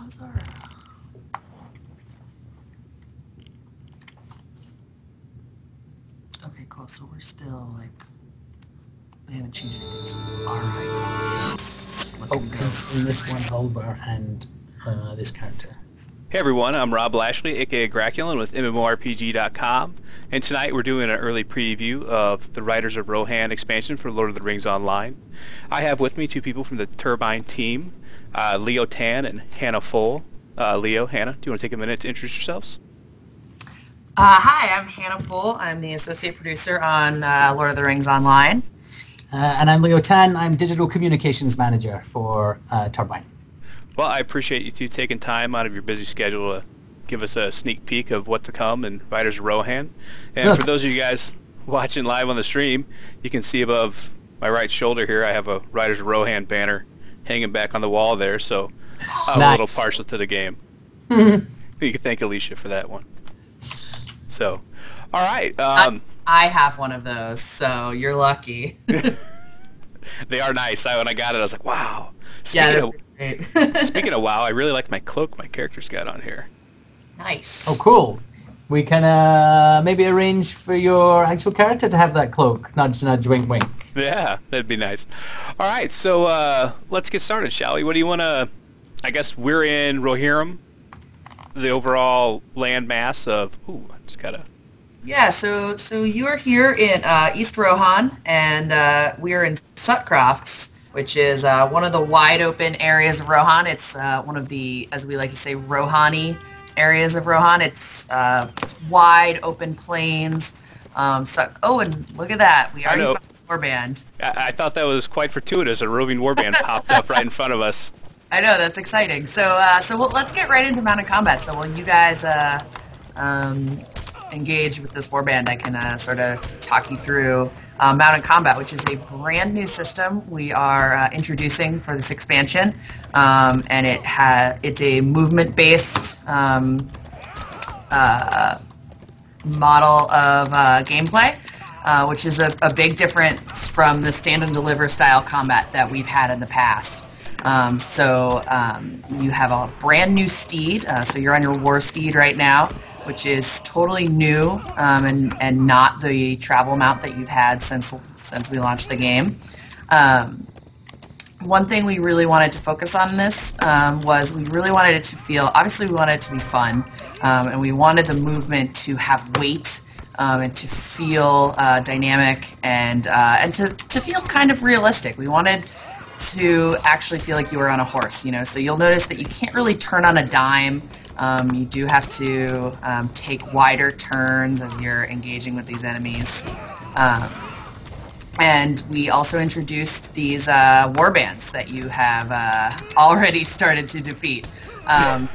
how's our... Okay, cool. So we're still, like... We haven't changed anything, so alright. In this one, Hulber, and this character. Hey everyone, I'm Rob Lashley, aka Graculin with MMORPG.com, and tonight we're doing an early preview of the Riders of Rohan expansion for Lord of the Rings Online. I have with me two people from the Turbine team, Leo Tan and Hannah Foell. Leo, Hannah, do you want to take a minute to introduce yourselves? Hi, I'm Hannah Foell. I'm the associate producer on Lord of the Rings Online. And I'm Leo Tan. I'm digital communications manager for Turbine. Well, I appreciate you two taking time out of your busy schedule to give us a sneak peek of what to come in Riders of Rohan. And for those of you guys watching live on the stream, you can see above my right shoulder here I have a Riders of Rohan banner hanging back on the wall there, so I'm a little partial to the game. You can thank Alicia for that one. So, all right. I have one of those, so you're lucky. They are nice. When I got it, I was like, wow. Speaking of WoW, I really liked my cloak my character's got on here. Nice. Oh, cool. We can maybe arrange for your actual character to have that cloak. Nudge, nudge, wink, wink. Yeah, that'd be nice. All right, so let's get started, shall we? What do you want to... I guess we're in Rohirrim, the overall land mass of... Ooh, I just got to... Yeah, so you are here in East Rohan, and we are in Sutcrofts, which is one of the wide open areas of Rohan. It's one of the, as we like to say, Rohani areas of Rohan. It's wide open plains. Oh, and look at that. We already found a warband. I thought that was quite fortuitous. A roving warband popped up right in front of us. I know, that's exciting. So let's get right into mounted combat. So while you guys engage with this warband, I can sort of talk you through mounted combat, which is a brand new system we are introducing for this expansion, and it's a movement-based model of gameplay, which is a big difference from the stand and deliver style combat that we've had in the past. You have a brand new steed, so you're on your war steed right now, which is totally new and not the travel mount that you've had since we launched the game. One thing we really wanted to focus on this was we really wanted it to feel, obviously we wanted it to be fun, and we wanted the movement to have weight and to feel dynamic and to feel kind of realistic. We wanted to actually feel like you were on a horse, you know. So you'll notice that you can't really turn on a dime. You do have to take wider turns as you're engaging with these enemies. And we also introduced these warbands that you have already started to defeat. I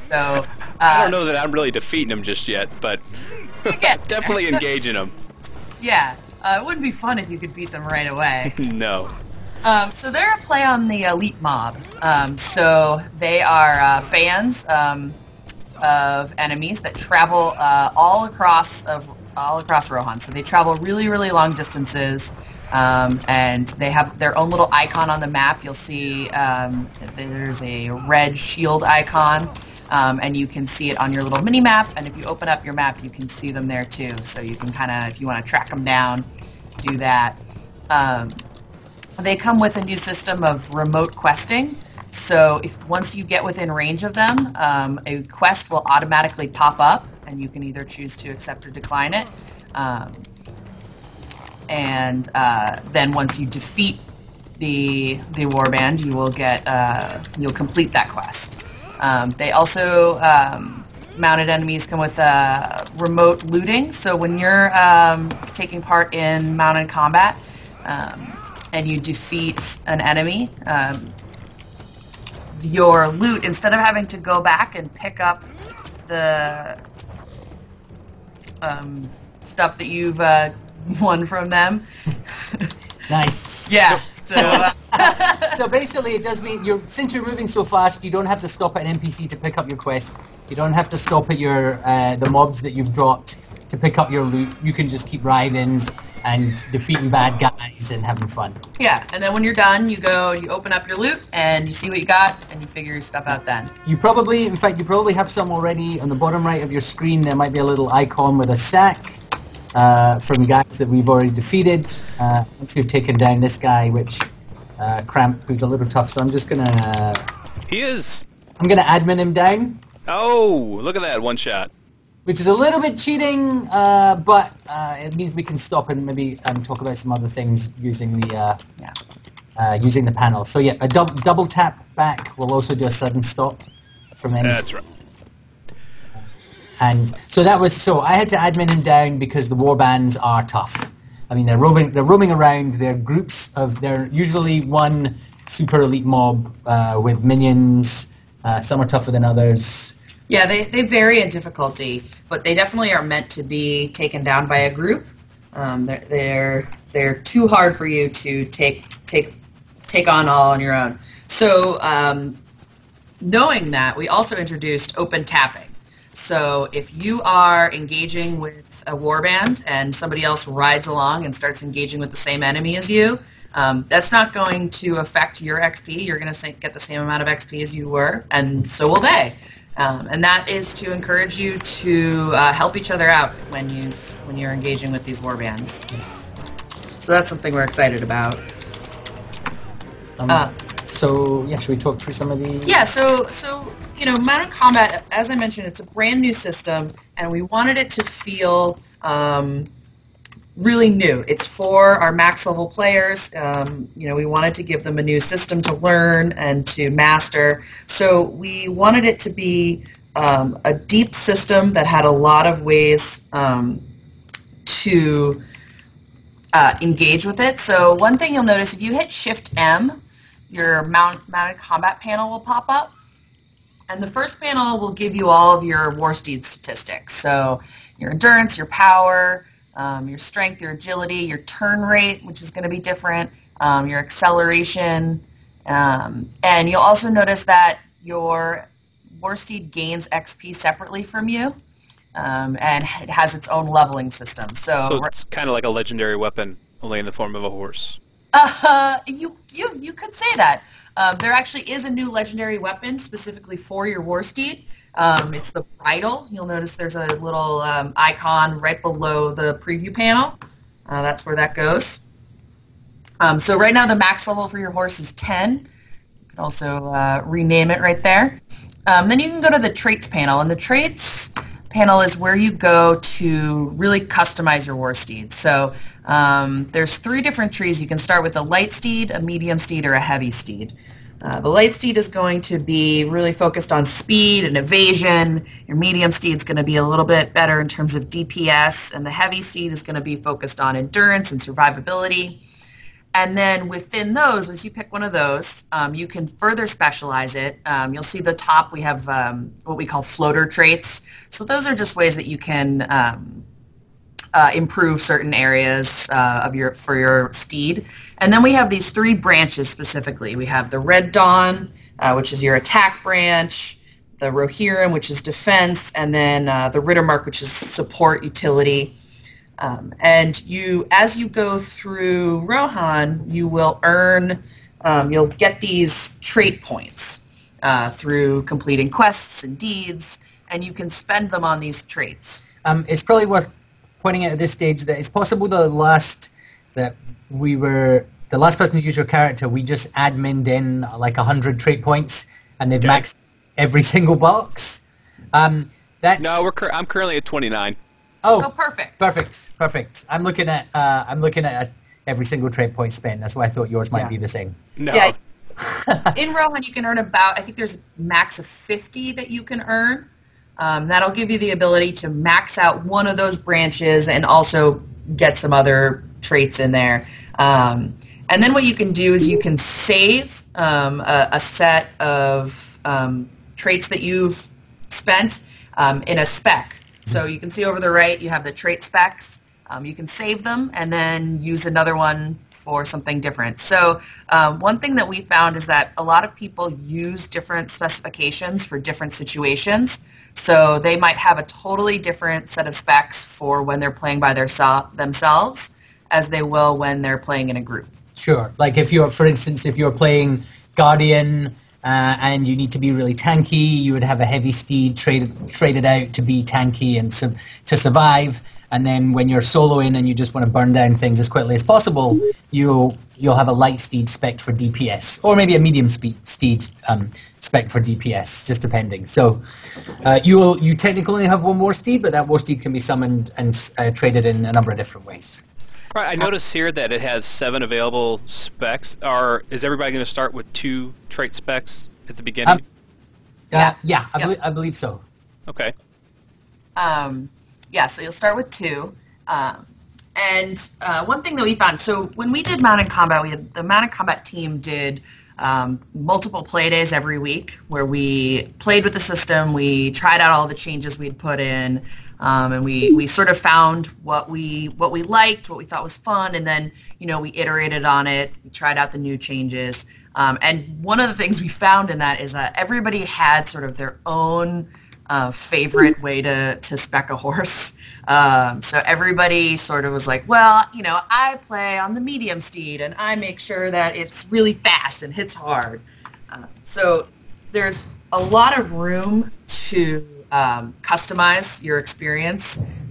don't know that I'm really defeating them just yet, but definitely engaging them. Yeah, it wouldn't be fun if you could beat them right away. No. So they're a play on the elite mob. So they are bands of enemies that travel all across Rohan. So they travel really, really long distances, and they have their own little icon on the map. You'll see there's a red shield icon, and you can see it on your little mini map. And if you open up your map, you can see them there too. So you can kind of, if you want to track them down, do that. They come with a new system of remote questing. So once you get within range of them, a quest will automatically pop up, and you can either choose to accept or decline it. Then once you defeat the warband, you will get you'll complete that quest. They also mounted enemies come with remote looting. So when you're taking part in mounted combat, and you defeat an enemy, your loot, instead of having to go back and pick up the stuff that you've won from them. Nice. Yeah. So basically it does mean, since you're moving so fast, you don't have to stop at an NPC to pick up your quest. You don't have to stop at the mobs that you've dropped to pick up your loot. You can just keep riding and defeating bad guys and having fun. Yeah, and then when you're done, you go, you open up your loot, and you see what you got, and you figure your stuff out then. You probably, in fact, you probably have some already on the bottom right of your screen. There might be a little icon with a sack from guys that we've already defeated. Once we've taken down this guy, which Cramp, who's a little tough, so I'm just gonna. He is. I'm gonna admin him down. Oh, look at that one shot. Which is a little bit cheating, but it means we can stop and maybe talk about some other things using the using the panel. So yeah, a double tap back will also do a sudden stop from any. That's right. And so that was I had to admin him down because the warbands are tough. I mean, they're roaming around. They're usually one super elite mob with minions. Some are tougher than others. Yeah, they vary in difficulty, but they definitely are meant to be taken down by a group. They're too hard for you to take on all on your own. So knowing that, we also introduced open tapping. So if you are engaging with a warband and somebody else rides along and starts engaging with the same enemy as you, that's not going to affect your XP. You're going to get the same amount of XP as you were, and so will they. And that is to encourage you to help each other out when you're engaging with these warbands. So that's something we're excited about. So yeah, should we talk through some of the? Yeah. So you know, Modern Combat, as I mentioned, it's a brand new system, and we wanted it to feel really new. It's for our max level players. You know, we wanted to give them a new system to learn and to master. So we wanted it to be a deep system that had a lot of ways to engage with it. So one thing you'll notice, if you hit Shift M, your mounted combat panel will pop up. And the first panel will give you all of your war steed statistics. So your endurance, your power, your strength, your agility, your turn rate, which is going to be different, your acceleration, and you'll also notice that your war steed gains XP separately from you, and it has its own leveling system. So it's kind of like a legendary weapon, only in the form of a horse. You could say that. There actually is a new legendary weapon specifically for your war steed. It's the bridle. You'll notice there's a little icon right below the preview panel. That's where that goes. So right now the max level for your horse is 10. You can also rename it right there. Then you can go to the traits panel, and the traits panel is where you go to really customize your war steed. So there's 3 different trees. You can start with a light steed, a medium steed, or a heavy steed. The light steed is going to be really focused on speed and evasion. Your medium steed is going to be a little bit better in terms of DPS, and the heavy steed is going to be focused on endurance and survivability. And then within those, as you pick one of those, you can further specialize it. You'll see the top we have what we call floater traits. So those are just ways that you can improve certain areas for your steed. And then we have these 3 branches specifically. We have the Red Dawn, which is your attack branch, the Rohirrim, which is defense, and then the Rittermark, which is support utility. And as you go through Rohan, you will earn, you'll get these trait points through completing quests and deeds, and you can spend them on these traits. It's probably worth pointing out at this stage that it's possible the last person who used your character, we just admined in like 100 trait points, and they've maxed every single box. No, I'm currently at 29. Oh, perfect. Perfect. I'm looking at every single trait point spent. That's why I thought yours might be the same. No. Yeah. In Rohan, you can earn about, I think there's a max of 50 that you can earn. That'll give you the ability to max out one of those branches and also get some other traits in there. And then what you can do is you can save a set of traits that you've spent in a spec. So you can see over the right, you have the trait specs. You can save them and then use another one for something different. So one thing that we found is that a lot of people use different specifications for different situations. So they might have a totally different set of specs for when they're playing by themselves as they will when they're playing in a group. Sure. Like if you're, for instance, if you're playing Guardian and you need to be really tanky, you would have a heavy steed traded out to be tanky and to survive. And then when you're soloing and you just want to burn down things as quickly as possible, you'll have a light steed spec for DPS, or maybe a medium steed spec for DPS, just depending. So you technically only have one war steed, but that war steed can be summoned and traded in a number of different ways. Right, I noticed here that it has 7 available specs. Is everybody going to start with 2 trait specs at the beginning? Yeah, I believe so. Okay. Yeah, so you'll start with 2. And one thing that we found, so when we did Mounted Combat, the Mounted Combat team did multiple play days every week where we played with the system, we tried out all the changes we'd put in, and we sort of found what we liked, what we thought was fun, and then we iterated on it, we tried out the new changes. And one of the things we found in that is that everybody had sort of their own favorite way to spec a horse. So everybody sort of was like, well, I play on the medium steed, and I make sure that it's really fast and hits hard. So there's a lot of room to customize your experience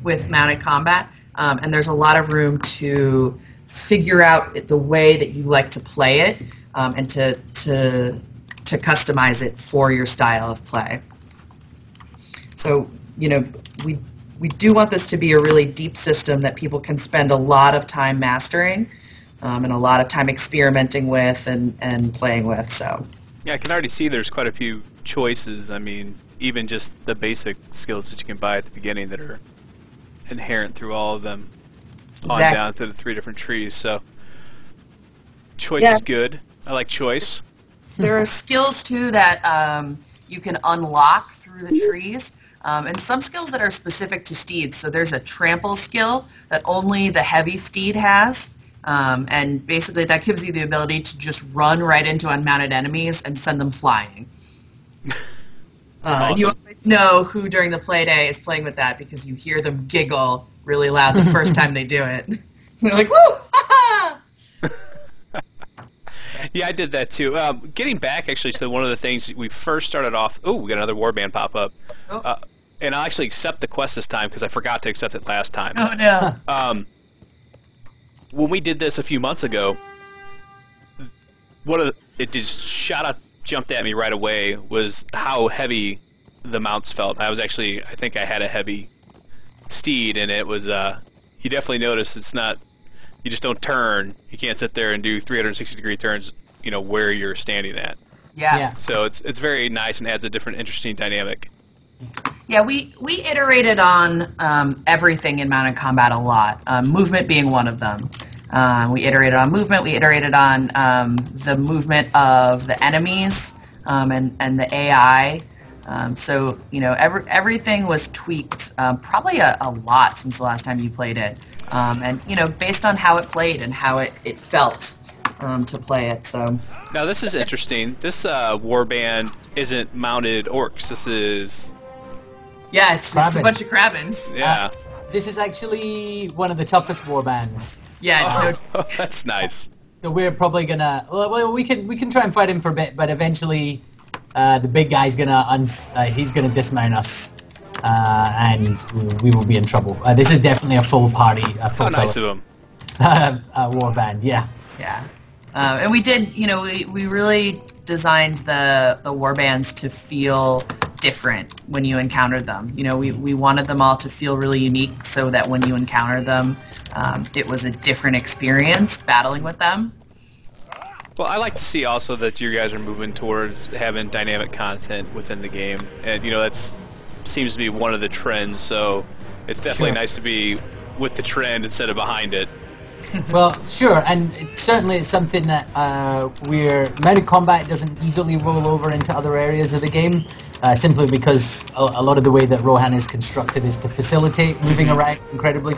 with Mounted Combat, and there's a lot of room to figure out the way that you like to play it, and to customize it for your style of play. So, we do want this to be a really deep system that people can spend a lot of time mastering, and a lot of time experimenting with and playing with. So. Yeah, I can already see there's quite a few choices. I mean, even just the basic skills that you can buy at the beginning that are inherent through all of them, on down to the 3 different trees. So, choice is good. I like choice. There are skills too that you can unlock through the trees. And some skills that are specific to steeds. So there's a trample skill that only the heavy steed has. And basically that gives you the ability to just run right into unmounted enemies and send them flying. Awesome. You always know who during the play day is playing with that because you hear them giggle really loud the first time they do it. You're like, woo! Ha-ha! Yeah, I did that too. Getting back actually to one of the things we first started off. Oh, we got another warband pop up. Oh. And I'll actually accept the quest this time because I forgot to accept it last time. Oh no. When we did this a few months ago, it just jumped at me right away was how heavy the mounts felt. I think I had a heavy steed, and it was. You definitely notice it's not. You just don't turn. You can't sit there and do 360-degree turns, where you're standing at. Yeah. So it's very nice and adds a different, interesting dynamic. Yeah, we iterated on everything in Mounted Combat a lot, movement being one of them. We iterated on movement. We iterated on the movement of the enemies and the AI. So, everything was tweaked probably a lot since the last time you played it. And, based on how it played and how it felt to play it. So. Now, this is interesting. This warband isn't mounted orcs. This is... Yeah, it's a bunch of Krabbins. Yeah. This is actually one of the toughest warbands. Yeah. That's nice. So we're probably gonna... Well, we can try and fight him for a bit, but eventually the big guy's he's gonna dismount us. And we will be in trouble. This is definitely a full party. How nice of him. Warband, yeah. Yeah. And we did, we really designed the warbands to feel different when you encountered them. We wanted them all to feel really unique so that when you encountered them, it was a different experience battling with them. Well, I like to see also that you guys are moving towards having dynamic content within the game. And, that's seems to be one of the trends, so it's definitely nice to be with the trend instead of behind it. Well, sure, and certainly it's something that Mounted Combat doesn't easily roll over into other areas of the game, simply because a lot of the way that Rohan is constructed is to facilitate moving around incredibly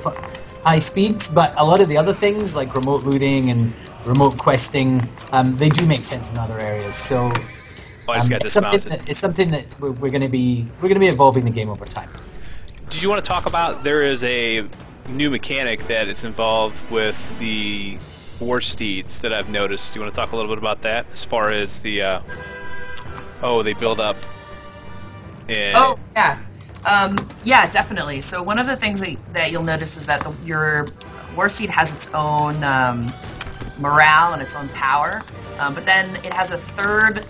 high speeds, but a lot of the other things, like remote looting and remote questing, they do make sense in other areas. So I just got dismounted. it's something that we're going to be evolving the game over time. Did you want to talk about, there is a new mechanic that is involved with the war steeds that I've noticed. Do you want to talk a little bit about that as far as the they build up and Oh, yeah. Yeah, definitely. So one of the things that you'll notice is that your war steed has its own morale and its own power, but then it has a third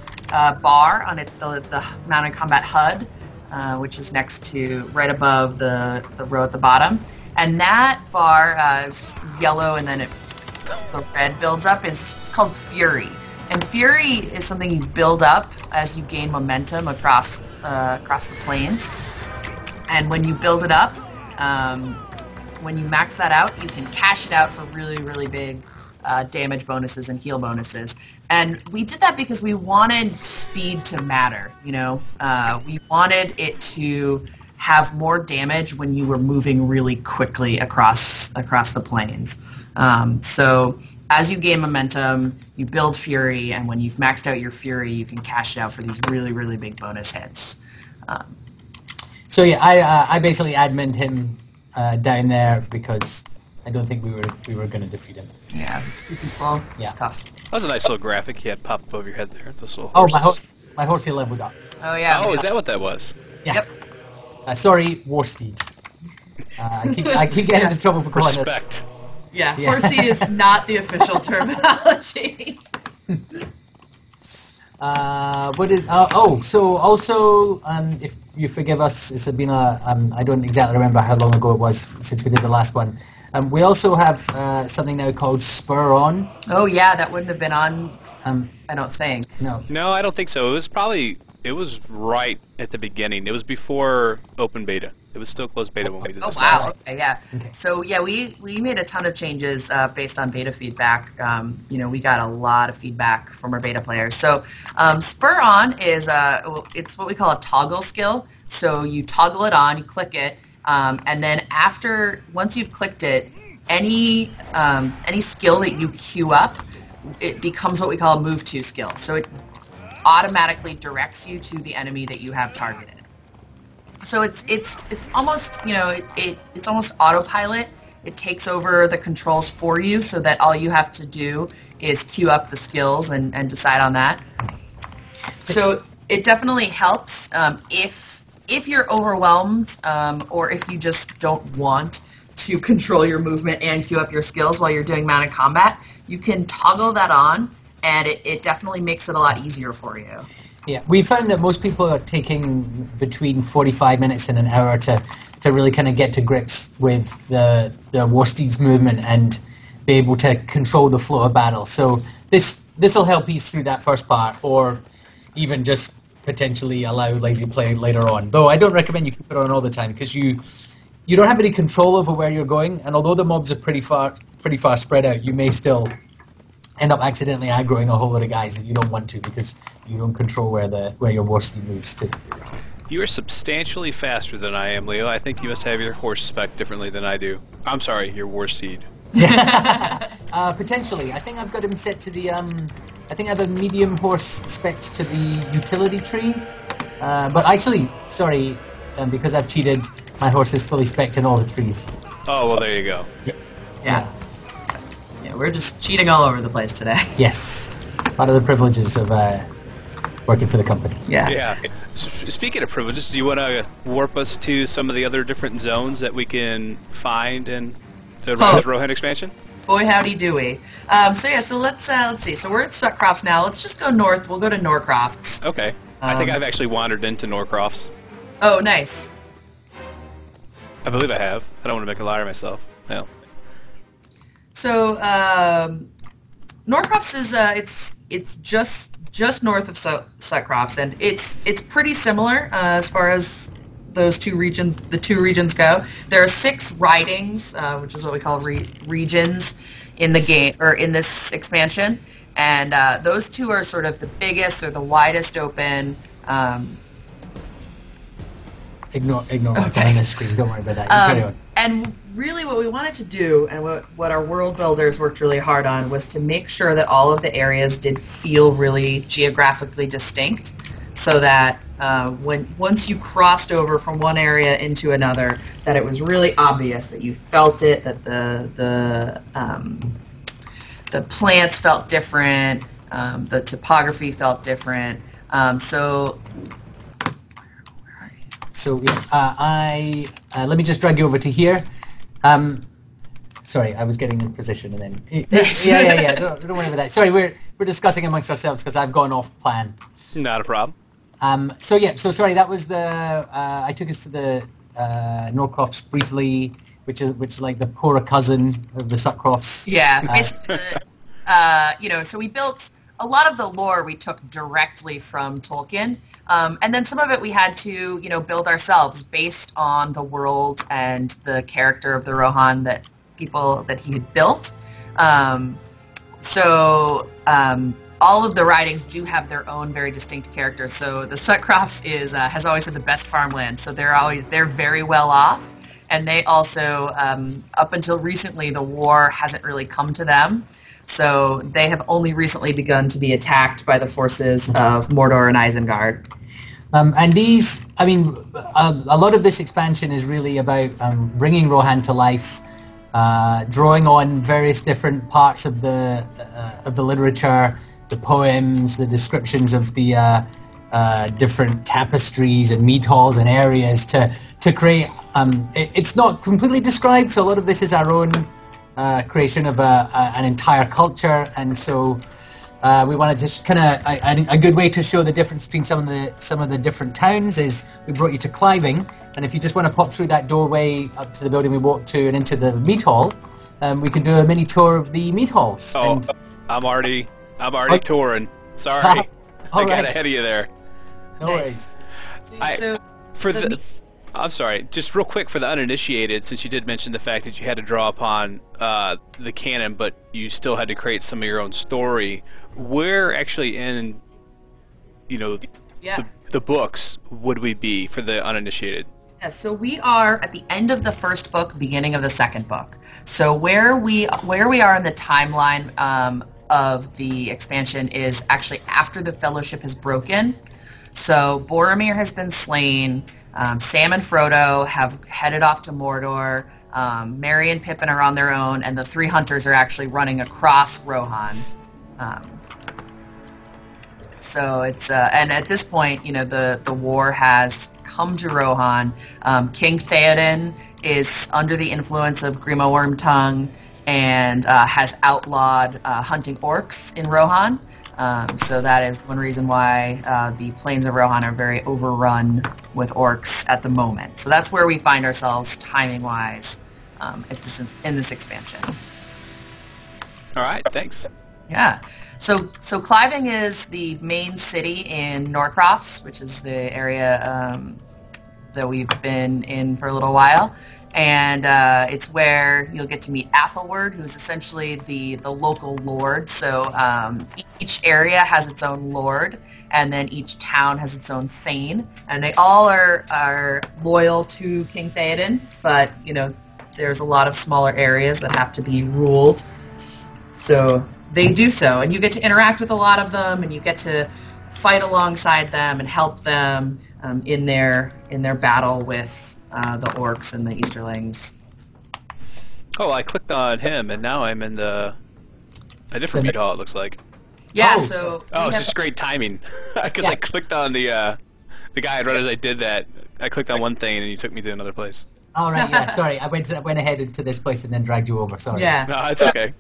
bar on the mounted combat HUD, which is next to, right above the row at the bottom. And that bar is yellow, and then the red builds up. It's called Fury. And Fury is something you build up as you gain momentum across the plains. And when you build it up, when you max that out, you can cash it out for really, really big damage bonuses and heal bonuses. And we did that because we wanted speed to matter, you know. We wanted it to have more damage when you were moving really quickly across the plains. So as you gain momentum, you build Fury, and when you've maxed out your Fury, you can cash it out for these really, really big bonus hits. So yeah, I basically admined him down there because I don't think we were going to defeat him. Yeah, 2 people. Yeah, tough. That was a nice little graphic you had pop up over your head there. Those little oh, horses. my horsey leveled up. Oh yeah. Oh, is that what that was? Yeah. Yep. Sorry, war steeds. I keep getting into trouble for calling it. Respect. Yeah, Yeah. horsey is not the official terminology. So also, if you forgive us, it's been I don't exactly remember how long ago it was since we did the last one. We also have something now called Spur On. Oh yeah, that wouldn't have been on, I don't think. No. No, I don't think so. It was right at the beginning. It was before open beta. It was still closed beta when we did this. Oh wow, last. okay, yeah. Okay. So yeah, we made a ton of changes based on beta feedback. You know, we got a lot of feedback from our beta players. So Spur On is it's what we call a toggle skill. So you toggle it on, you click it, and then once you've clicked it, any skill that you queue up, it becomes what we call a move to skill. So it automatically directs you to the enemy that you have targeted. So it's almost, you know, it's almost autopilot. It takes over the controls for you, so that all you have to do is queue up the skills and decide on that. So it definitely helps if you're overwhelmed, or if you just don't want to control your movement and queue up your skills while you're doing mounted combat. You can toggle that on, and it definitely makes it a lot easier for you. Yeah, we found that most people are taking between 45 minutes and an hour to really kind of get to grips with the war steed's movement and be able to control the flow of battle. So this will help ease through that first part, or even just potentially allow lazy play later on. Though I don't recommend you keep it on all the time, because you don't have any control over where you're going, and although the mobs are pretty far spread out, you may still end up accidentally aggroing a whole lot of guys that you don't want to, because you don't control where your war steed moves to. You are substantially faster than I am, Leo. I think you must have your horse spec differently than I do. I'm sorry, your war steed. Potentially. I think I've got him set to the, I think I have a medium horse spec to the utility tree. But actually, sorry, because I've cheated, my horse is fully spec'd in all the trees. Oh, well, there you go. Yeah. Yeah, we're just cheating all over the place today. Yes. Part of the privileges of working for the company. Yeah. Yeah. Speaking of privileges, do you want to warp us to some of the other different zones that we can find in the Riders of Rohan expansion? Boy, howdy do we. So let's see. So we're at Suckcrofts now. Let's just go north. We'll go to Norcrofts. Okay. I think I've actually wandered into Norcrofts. Oh, nice. I believe I have. I don't want to make a liar of myself. Well. So Norcrofts is it's just north of Suckcrofts, and it's pretty similar as far as the two regions go. There are 6 ridings, which is what we call regions in the game, or in this expansion, and those 2 are sort of the biggest or the widest open. Ignore what's on the screen. Don't worry about that. You carry on. And really what we wanted to do, and what our world builders worked really hard on, was to make sure that all of the areas did feel really geographically distinct, so that once you crossed over from one area into another, that it was really obvious, that you felt it, that the plants felt different, the topography felt different. So let me just drag you over to here. Sorry, I was getting in position and then. Yeah. Don't worry about that. Sorry, we're discussing amongst ourselves because I've gone off plan. Not a problem. So sorry. That was the. I took us to the Norcrofts briefly, which is like the poorer cousin of the Sutcrofts. Yeah. So we built. A lot of the lore we took directly from Tolkien, and then some of it we had to, build ourselves based on the world and the character of the Rohan that he had built. All of the ridings do have their own very distinct characters. So the Sutcrofts has always had the best farmland, so they're very well off, and they also up until recently the war hasn't really come to them. So they have only recently begun to be attacked by the forces of Mordor and Isengard. And these, a lot of this expansion is really about bringing Rohan to life, drawing on various different parts of the literature, the poems, the descriptions of the different tapestries and mead halls and areas to create. It's not completely described, so a lot of this is our own creation of an entire culture, and so we wanted to kind of a good way to show the difference between some of the different towns is we brought you to Cliving, and if you just want to pop through that doorway up to the building we walked to and into the mead hall, we can do a mini tour of the mead halls. Oh, I'm already touring. Sorry, I got ahead of you there. No worries. I'm sorry, just real quick for the uninitiated, since you did mention the fact that you had to draw upon the canon, but you still had to create some of your own story. Where actually in, the books would we be for the uninitiated? Yeah, so we are at the end of the first book, beginning of the second book. So where we are in the timeline of the expansion is actually after the Fellowship has broken. So Boromir has been slain. Sam and Frodo have headed off to Mordor. Merry and Pippin are on their own, and the three hunters are actually running across Rohan. So it's and at this point, the war has come to Rohan. King Theoden is under the influence of Grima Wormtongue and has outlawed hunting orcs in Rohan. So that is one reason why the plains of Rohan are very overrun with orcs at the moment. So that's where we find ourselves timing-wise in this expansion. All right, thanks. Yeah. So Cliving is the main city in Norcrofts, which is the area that we've been in for a little while. And it's where you'll get to meet Athelward, who's essentially the local lord. So each area has its own lord, and then each town has its own thane. And they all are loyal to King Theoden, but, there's a lot of smaller areas that have to be ruled. So they do so, and you get to interact with a lot of them, and you get to fight alongside them and help them in their battle with the orcs and the Easterlings. Oh, I clicked on him, and now I'm in a different mead hall, it looks like. Yeah, it's just great timing. Because I clicked on the guy, and right as I did that, I clicked on one thing, and you took me to another place. All right, yeah, sorry. I went ahead into this place and then dragged you over, sorry. Yeah. No, it's okay.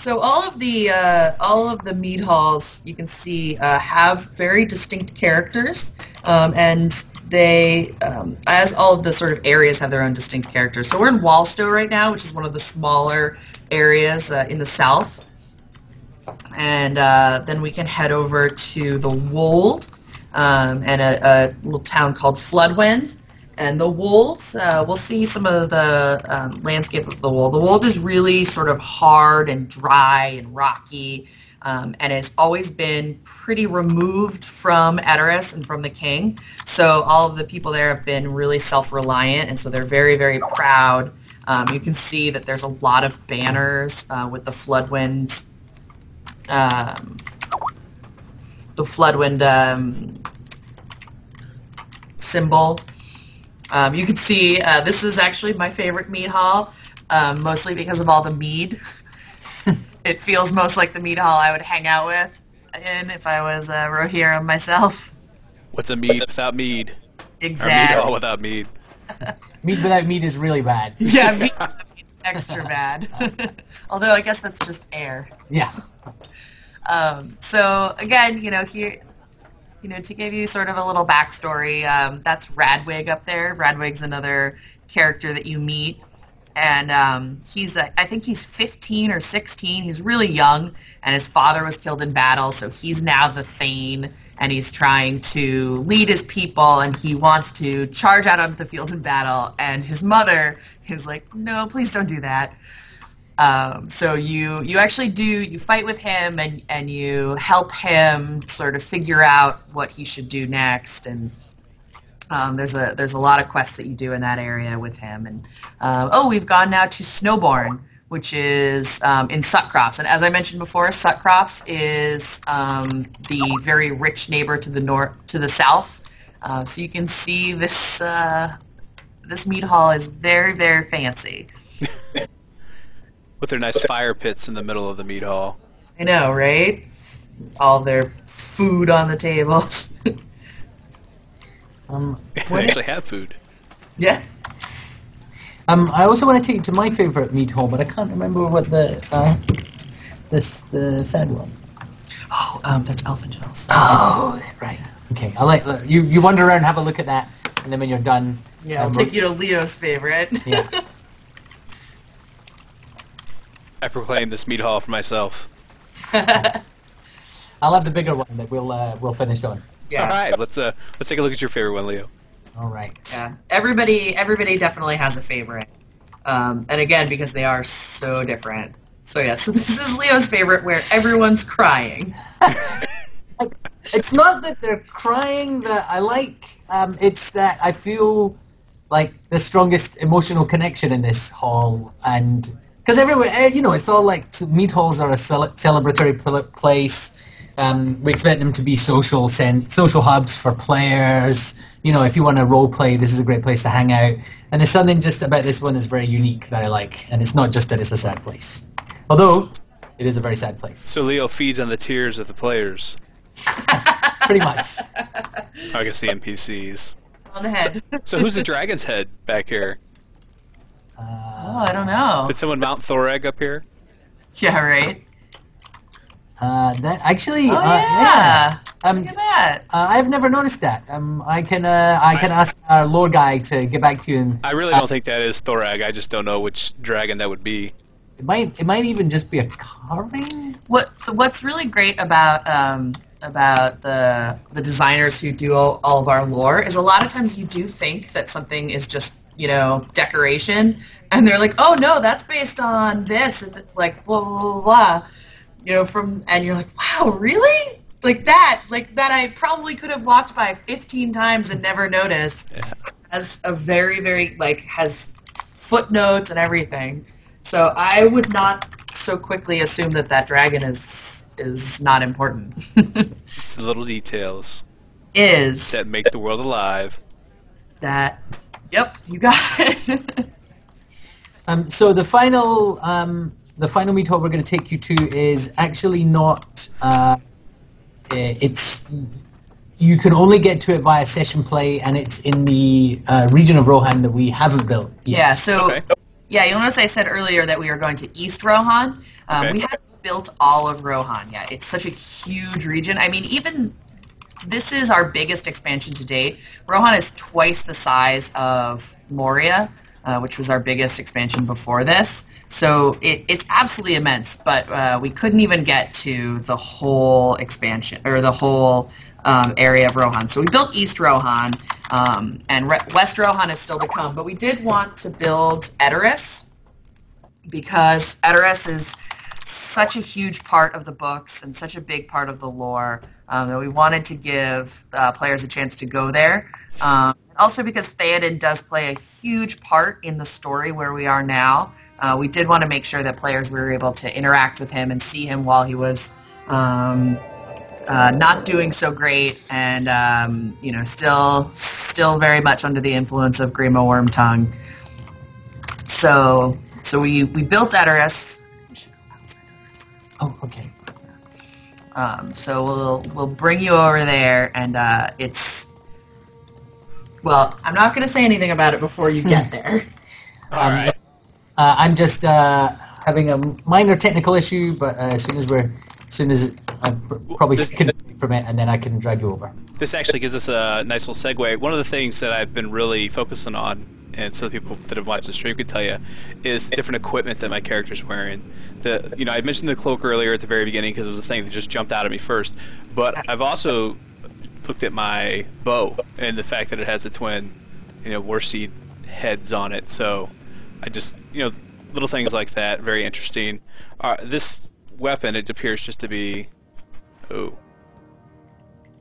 So all of the mead halls, you can see, have very distinct characters, and they, as all of the sort of areas have their own distinct characters. So we're in Wallstow right now, which is one of the smaller areas in the south. And then we can head over to the Wold, and a little town called Floodwind. And the Wold, we'll see some of the landscape of the Wold. The Wold is really sort of hard and dry and rocky. and it's always been pretty removed from Edoras and from the king. So all of the people there have been really self-reliant, and so they're very, very proud. You can see that there's a lot of banners with the Floodwind, symbol. You can see this is actually my favorite mead hall, mostly because of all the mead. It feels most like the mead hall I would hang out with if I was Rohirrim myself. What's a mead without mead? Exactly. Or mead hall without mead. Mead without mead is really bad. Yeah, mead without mead is extra bad. Although I guess that's just air. Yeah. So again, here, to give you sort of a little backstory, that's Radwig up there. Radwig's another character that you meet, and I think he's 15 or 16. He's really young, and his father was killed in battle, so he's now the Thane, and he's trying to lead his people, and he wants to charge out onto the field in battle, and his mother is like, no, please don't do that. So you actually you fight with him, and you help him sort of figure out what he should do next, and there's a lot of quests that you do in that area with him. And we've gone now to Snowbourne, which is in Sutcroft. And as I mentioned before, Sutcroft is the very rich neighbor to the south. So you can see this mead hall is very, very fancy. With their nice fire pits in the middle of the mead hall. I know, right? All their food on the table. They actually have food. Yeah. I also want to take you to my favorite mead hall, but I can't remember what the sad one. Oh, that's Elfingel's. Oh, right. Okay, I'll let you wander around and have a look at that, and then when you're done, Yeah, I'll take you to Leo's favorite. Yeah. I proclaim this mead hall for myself. I'll have the bigger one that we'll finish on. Yeah. All right, let's take a look at your favorite one, Leo. All right. Yeah. Everybody definitely has a favorite. And again, because they are so different. So yeah, so this is Leo's favorite, where everyone's crying. It's not that they're crying that I like. It's that I feel like the strongest emotional connection in this hall, and because everywhere, it's all like mead halls are a celebratory place. We expect them to be social hubs for players. If you want to role play, this is a great place to hang out. And there's something just about this one that's very unique that I like, and it's not just that it's a sad place, although it is a very sad place. So Leo feeds on the tears of the players. Pretty much. I guess the NPCs. On the head. So who's the dragon's head back here? I don't know. Did someone mount Thoreg up here? Yeah, right. That actually. Yeah. Look at that. I've never noticed that. I can ask our lore guy to get back to you. And, I really don't think that is Thoreg. I just don't know which dragon that would be. It might even just be a carving. What's really great about the designers who do all of our lore is a lot of times you do think that something is just decoration, and they're like, oh no, that's based on this, and it's like blah blah blah blah, and you're like, wow, really? Like that I probably could have walked by 15 times and never noticed. Yeah. Has a very, very has footnotes and everything. So I would not so quickly assume that dragon is not important. It's the little details that make the world alive. Yep, you got it. So the final meet hall we're going to take you to is actually not. You can only get to it via session play, and it's in the region of Rohan that we haven't built yet. Yeah. So okay. Yeah, you'll notice I said earlier that we were going to East Rohan. Okay. We haven't built all of Rohan yet. It's such a huge region. I mean, even this is our biggest expansion to date. Rohan is twice the size of Moria, which was our biggest expansion before this. So it's absolutely immense, but we couldn't even get to the whole expansion, or the whole area of Rohan. So we built East Rohan, and West Rohan is still to come. But we did want to build Edoras, because Edoras is such a huge part of the books and such a big part of the lore that we wanted to give players a chance to go there. Also because Theoden does play a huge part in the story where we are now. We did want to make sure that players were able to interact with him and see him while he was not doing so great and still very much under the influence of Grima Wormtongue. So we built Edoras. Oh, okay. So we'll bring you over there, and it's. Well, I'm not going to say anything about it before you get there. All right. I'm just having a minor technical issue, but as soon as I'm probably can from it, and then I can drag you over. This actually gives us a nice little segue. One of the things that I've been really focusing on, and some people that have watched the stream can tell you, is different equipment that my character's wearing. I mentioned the cloak earlier at the very beginning because it was the thing that just jumped out at me first, but I've also looked at my bow and the fact that it has the twin, Warseed heads on it. So I just, little things like that, very interesting. This weapon, it appears just to be,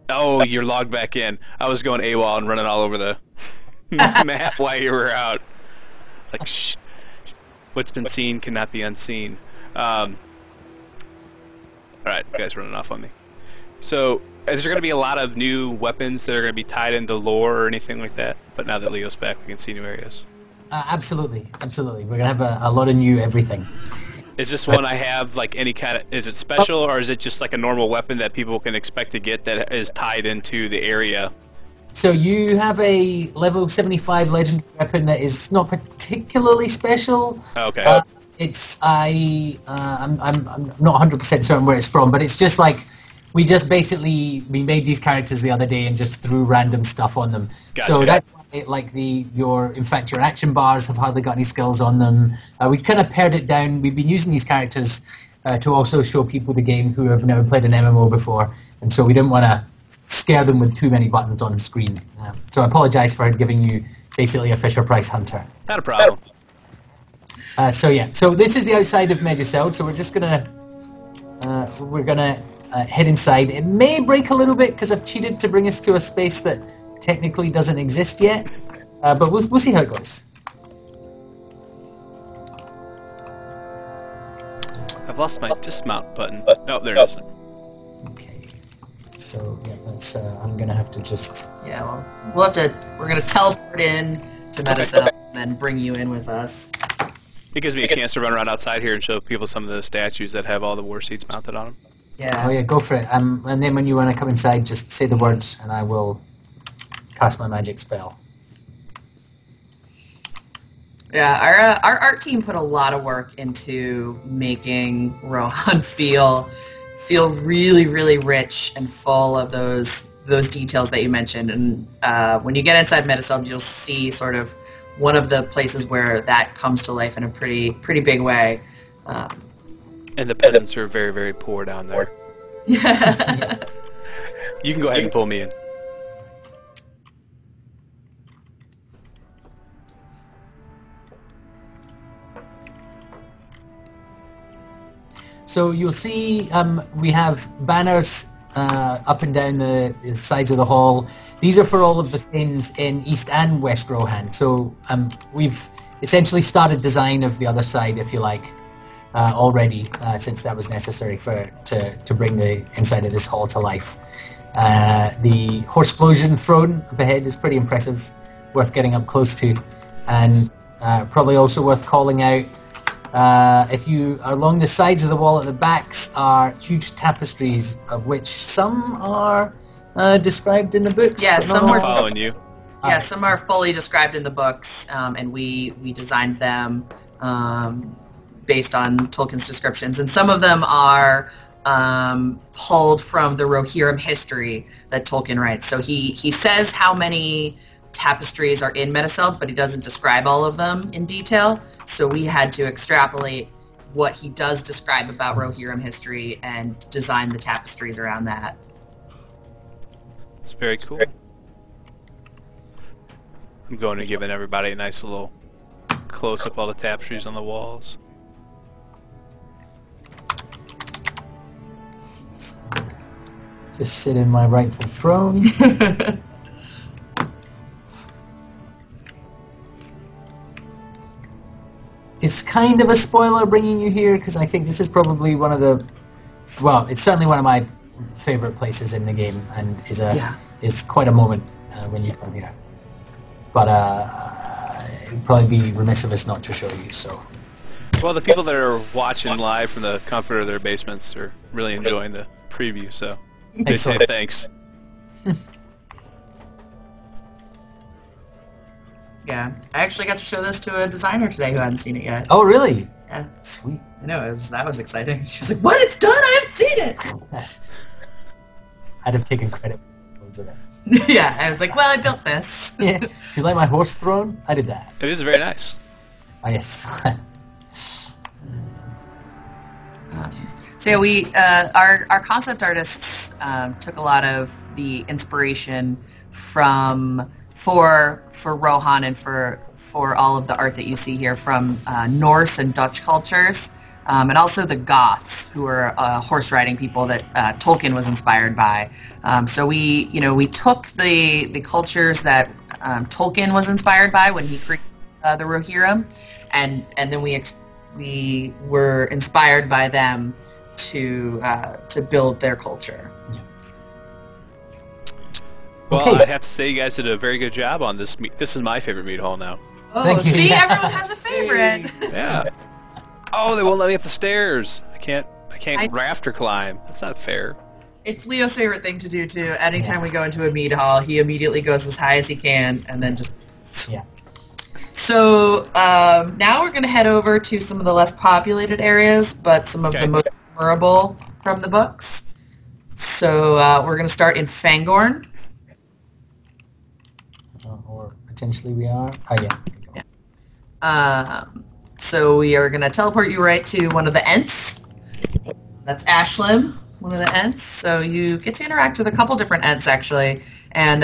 oh, you're logged back in. I was going AWOL and running all over the map while you were out. Like, shh. What's been seen cannot be unseen. Alright, you guys running off on me. So, is there going to be a lot of new weapons that are going to be tied into lore or anything like that? But now that Leo's back, we can see new areas. Absolutely. We're going to have a lot of new everything. Is this one I have, like, any kind of... Is it special, or is it just like a normal weapon that people can expect to get that is tied into the area? So you have a level 75 legendary weapon that is not particularly special. Okay. I'm not 100% certain where it's from, but it's just like we made these characters the other day and just threw random stuff on them. Gotcha. So that's why, like your action bars have hardly got any skills on them. We kind of pared it down. We've been using these characters to also show people the game who have never played an MMO before, and so we didn't want to scare them with too many buttons on the screen. So I apologize for giving you basically a Fisher-Price hunter. Not a problem. So this is the outside of Meduseld, so we're just gonna head inside. It may break a little bit because I've cheated to bring us to a space that technically doesn't exist yet, but we'll see how it goes. I've lost my dismount button. Oh, there it is. Okay. So yeah, that's. I'm gonna have to just. Yeah, well, we're gonna teleport in to Meduseld and then bring you in with us. It gives me a chance to run around outside here and show people some of the statues that have all the war seeds mounted on them. Yeah. Oh yeah, go for it. And then when you want to come inside, just say the words, and I will cast my magic spell. Yeah, our art team put a lot of work into making Rohan feel really, really rich and full of those details that you mentioned. And when you get inside Meduseld, you'll see sort of one of the places where that comes to life in a pretty big way. And the peasants are very, very poor down there. Yeah. You can go ahead and pull me in. So you'll see we have banners up and down the sides of the hall. These are for all of the things in East and West Rohan. So we've essentially started design of the other side, if you like, already, since that was necessary to bring the inside of this hall to life. The Horseplosion throne up ahead is pretty impressive, worth getting up close to, and probably also worth calling out. If you are along the sides of the wall at the backs are huge tapestries, of which some are described in the books. Yeah, some are following you. Yeah, some are fully described in the books, and we designed them based on Tolkien's descriptions, and some of them are pulled from the Rohirrim history that Tolkien writes. So he says how many tapestries are in Meduseld, but he doesn't describe all of them in detail. So we had to extrapolate what he does describe about Rohirrim history and design the tapestries around that. It's very cool. I'm going to give everybody a nice little close-up of all the tapestries on the walls. Just sit in my rightful throne. It's kind of a spoiler bringing you here, because I think this is probably one of the... Well, it's certainly one of my favorite places in the game, and is quite a moment when you come here. But it would probably be remiss of us not to show you, so... Well, the people that are watching live from the comfort of their basements are really enjoying the preview, so they say thanks. Yeah, I actually got to show this to a designer today who hadn't seen it yet. Oh, really? Yeah. Sweet. I know, that was exciting. She was like, "What? It's done? I haven't seen it!" I'd have taken credit for most of it. Yeah, I was like, "Well, I built this." Yeah. You like my horse throne? I did that. It is very nice. Oh, yes. So yeah, we our concept artists took a lot of the inspiration from for Rohan and for all of the art that you see here from Norse and Dutch cultures, and also the Goths, who were horse riding people that Tolkien was inspired by. So we took the cultures that Tolkien was inspired by when he created the Rohirrim, and then we were inspired by them to build their culture. Yeah. Well, Okay. I have to say you guys did a very good job on this. This is my favorite meat hall now. Oh, Thank you. see, everyone has a favorite. Yeah. Oh, they won't let me up the stairs. I can't rafter climb. That's not fair. It's Leo's favorite thing to do too. Anytime we go into a mead hall, he immediately goes as high as he can, and then just. Yeah. So now we're going to head over to some of the less populated areas, but some of the most memorable from the books. So we're going to start in Fangorn. Or potentially we are. Oh, yeah. So we are going to teleport you right to one of the Ents. That's Ashlim, one of the Ents. So you get to interact with a couple different Ents, actually. And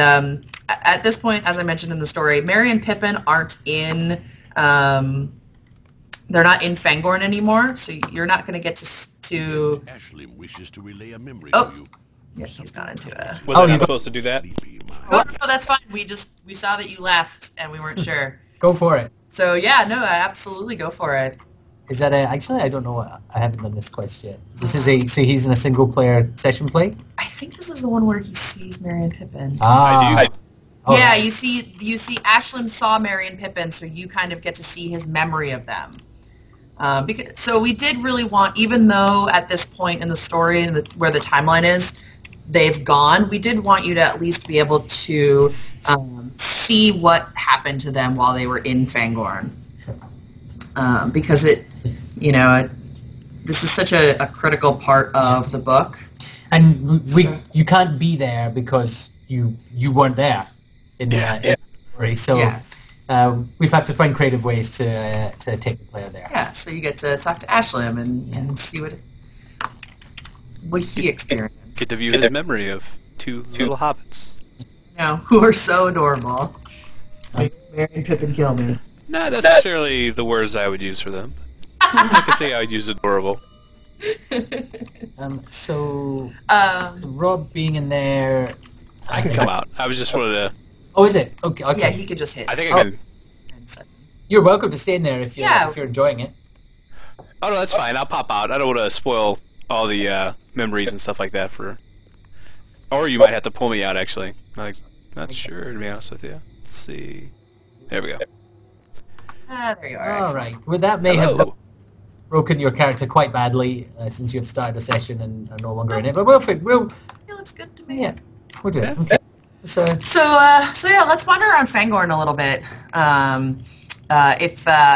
at this point, as I mentioned in the story, Merry and Pippin aren't in... they're not in Fangorn anymore, so you're not going to get to... Ashlim wishes to relay a memory Oh. to you. Yeah, he's gone into a... Was I not supposed to do that? Oh, no, that's fine. We saw that you left, and we weren't sure. Go for it. So, yeah, no, absolutely go for it. Is that actually, I don't know. I haven't done this quest yet. This is so he's in a single-player session play? I think this is the one where he sees Merry and Pippin. Ah. I do. Oh, Yeah, right. you see Ashlim saw Merry and Pippin, so you kind of get to see his memory of them. So we did really want, even though at this point in the story and where the timeline is, they've gone, we did want you to at least be able to see what happened to them while they were in Fangorn. Because this is such a critical part of the book. And you can't be there because you weren't there in the story. So we've had to find creative ways to take the player there. Yeah, so you get to talk to Ashlim and see what he experienced. Get to view his memory of two little hobbits. Who are so adorable. Like, Merry and Pippin kill me. Not necessarily the words I would use for them. I could say I would use adorable. So Rob being in there, I can come out. I was just wanted to... Oh, is it? Okay. Yeah, he could just hit. I think I can... You're welcome to stay in there if you're enjoying it. Oh, no, that's fine. I'll pop out. I don't want to spoil all the memories and stuff like that for... Or you might have to pull me out, actually. Not sure, to be honest with you. Let's see. There we go. There you are. All right. Well, that may have broken your character quite badly since you have started the session and are no longer in it. But we'll It looks good to me. yeah, we'll do it. Okay. So yeah, let's wander around Fangorn a little bit.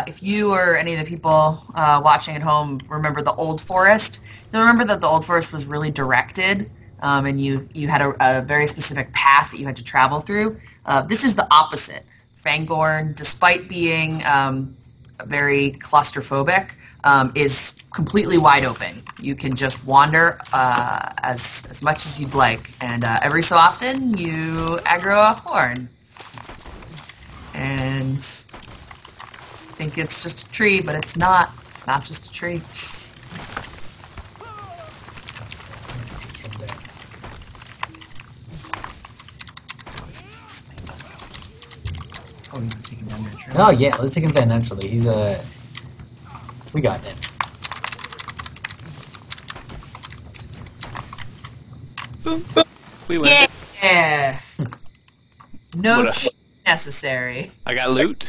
If you or any of the people watching at home remember the Old Forest, you'll remember that the Old Forest was really directed, and you had a very specific path that you had to travel through. This is the opposite. Fangorn, despite being very claustrophobic, is completely wide open. You can just wander as much as you'd like, and every so often you aggro a horn. And I think it's just a tree, but it's not. It's not just a tree. Oh, you can take him down there, sure. Oh yeah, let's take him down naturally. He's a. We got him. Boom, boom. We win. Yeah. No What a- cheat necessary. I got loot.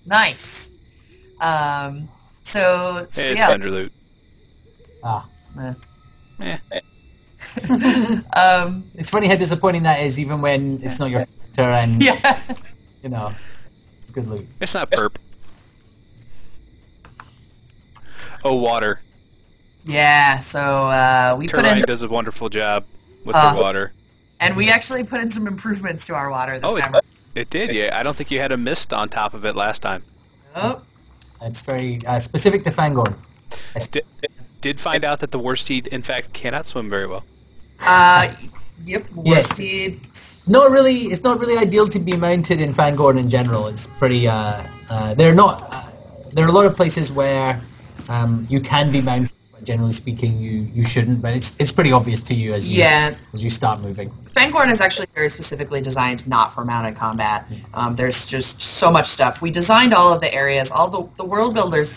Nice. So Hey, it's yeah. thunder loot. Ah. Eh. Eh. It's funny how disappointing that is, even when it's not your character and Yeah. you know, it's good loot. It's not perp. Oh, water. Yeah. So we put Turbine in, does a wonderful job with Uh, the water. and we actually put in some improvements to our water this Oh, time. it did, yeah. I don't think you had a mist on top of it last time. Oh. It's very specific to Fangorn. Did find out that the Worsted, in fact, cannot swim very well. Yep. Yes. Worsted. Not really. It's not really ideal to be mounted in Fangorn in general. It's pretty. They're not. There are a lot of places where you can be mounted, but generally speaking, you shouldn't. But it's pretty obvious to you as you start moving. Fangorn is actually very specifically designed not for mounted combat. There's just so much stuff. We designed all of the areas. All the world builders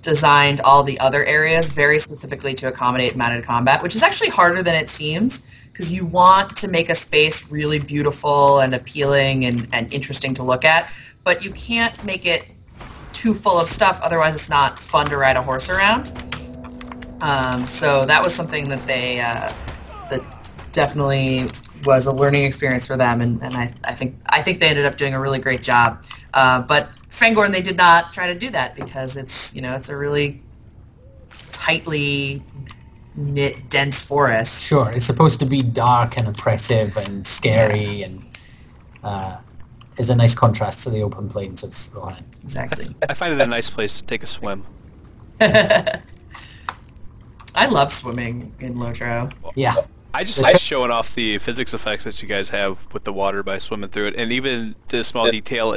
designed all the other areas very specifically to accommodate mounted combat, which is actually harder than it seems, because you want to make a space really beautiful and appealing and interesting to look at, but you can't make it too full of stuff, otherwise it's not fun to ride a horse around. So that was something that that definitely was a learning experience for them, and I think they ended up doing a really great job. But Fangorn, they did not try to do that, because it's a really tightly knit, dense forest. Sure, it's supposed to be dark and oppressive and scary, and is a nice contrast to the open plains of Rohan. Exactly. I find it a nice place to take a swim. I love swimming in LotRO. Yeah. I just like showing off the physics effects that you guys have with the water by swimming through it, and even the small detail,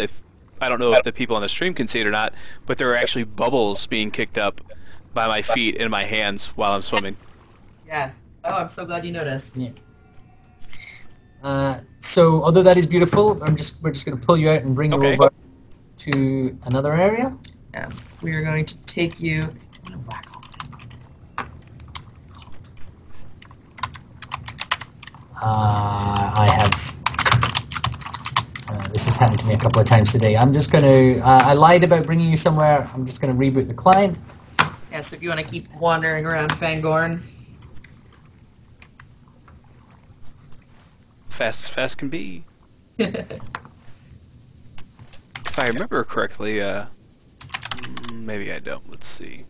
I don't know if the people on the stream can see it or not, but there are actually bubbles being kicked up by my feet and my hands while I'm swimming. Yeah. Oh, I'm so glad you noticed. Yeah. So, although that is beautiful, we're just going to pull you out and bring you over to another area. Yeah. We are going to take you. I have. This has happened to me a couple of times today. I'm just going to. I lied about bringing you somewhere. I'm just going to reboot the client. Yeah. So if you want to keep wandering around Fangorn. Fast as fast can be. If I remember correctly, maybe I don't. Let's see.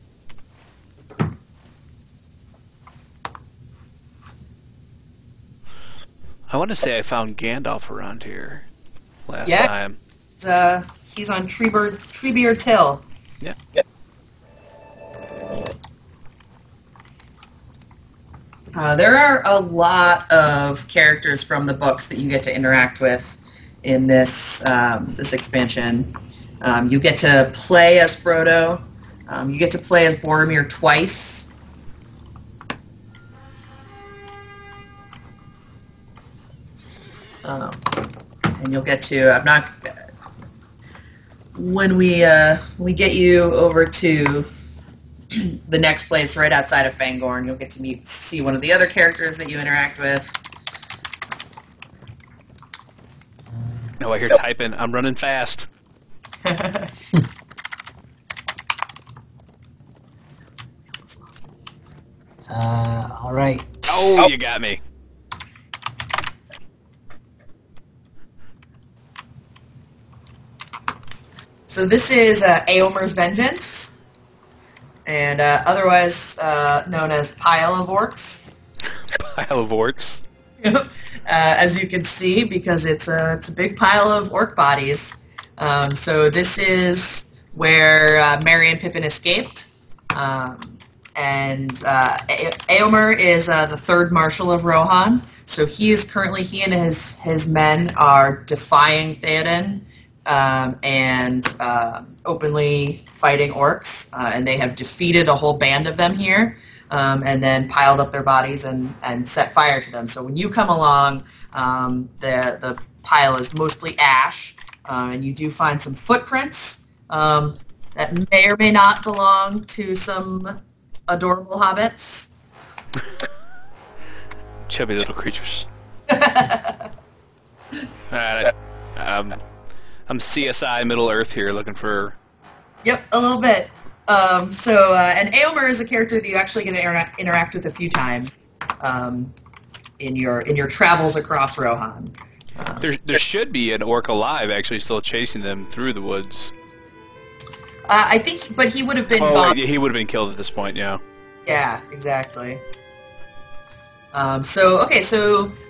I want to say I found Gandalf around here last time. He's on Treebeard Hill. Yeah. There are a lot of characters from the books that you get to interact with in this expansion. You get to play as Frodo. You get to play as Boromir twice. And you'll get to. When we get you over to the next place right outside of Fangorn, you'll get to see one of the other characters that you interact with. No, I hear typing. I'm running fast. All right. Oh, you got me. So this is Eomer's Vengeance, and otherwise known as Pile of Orcs. Pile of orcs. As you can see, because it's a big pile of orc bodies. So this is where Merry and Pippin escaped, and Eomer is the third Marshal of Rohan. So he and his men are defying Theoden and openly fighting orcs, and they have defeated a whole band of them here. And then piled up their bodies and set fire to them. So when you come along, the pile is mostly ash, and you do find some footprints that may or may not belong to some adorable hobbits. Chubby little creatures. Alright, I'm CSI Middle Earth here, looking for... Yep, a little bit. And Éomer is a character that you actually get to interact with a few times in your travels across Rohan. There should be an orc alive, actually, still chasing them through the woods. I think, but he would have been. Oh, wait, he would have been killed at this point, yeah. Yeah, exactly. So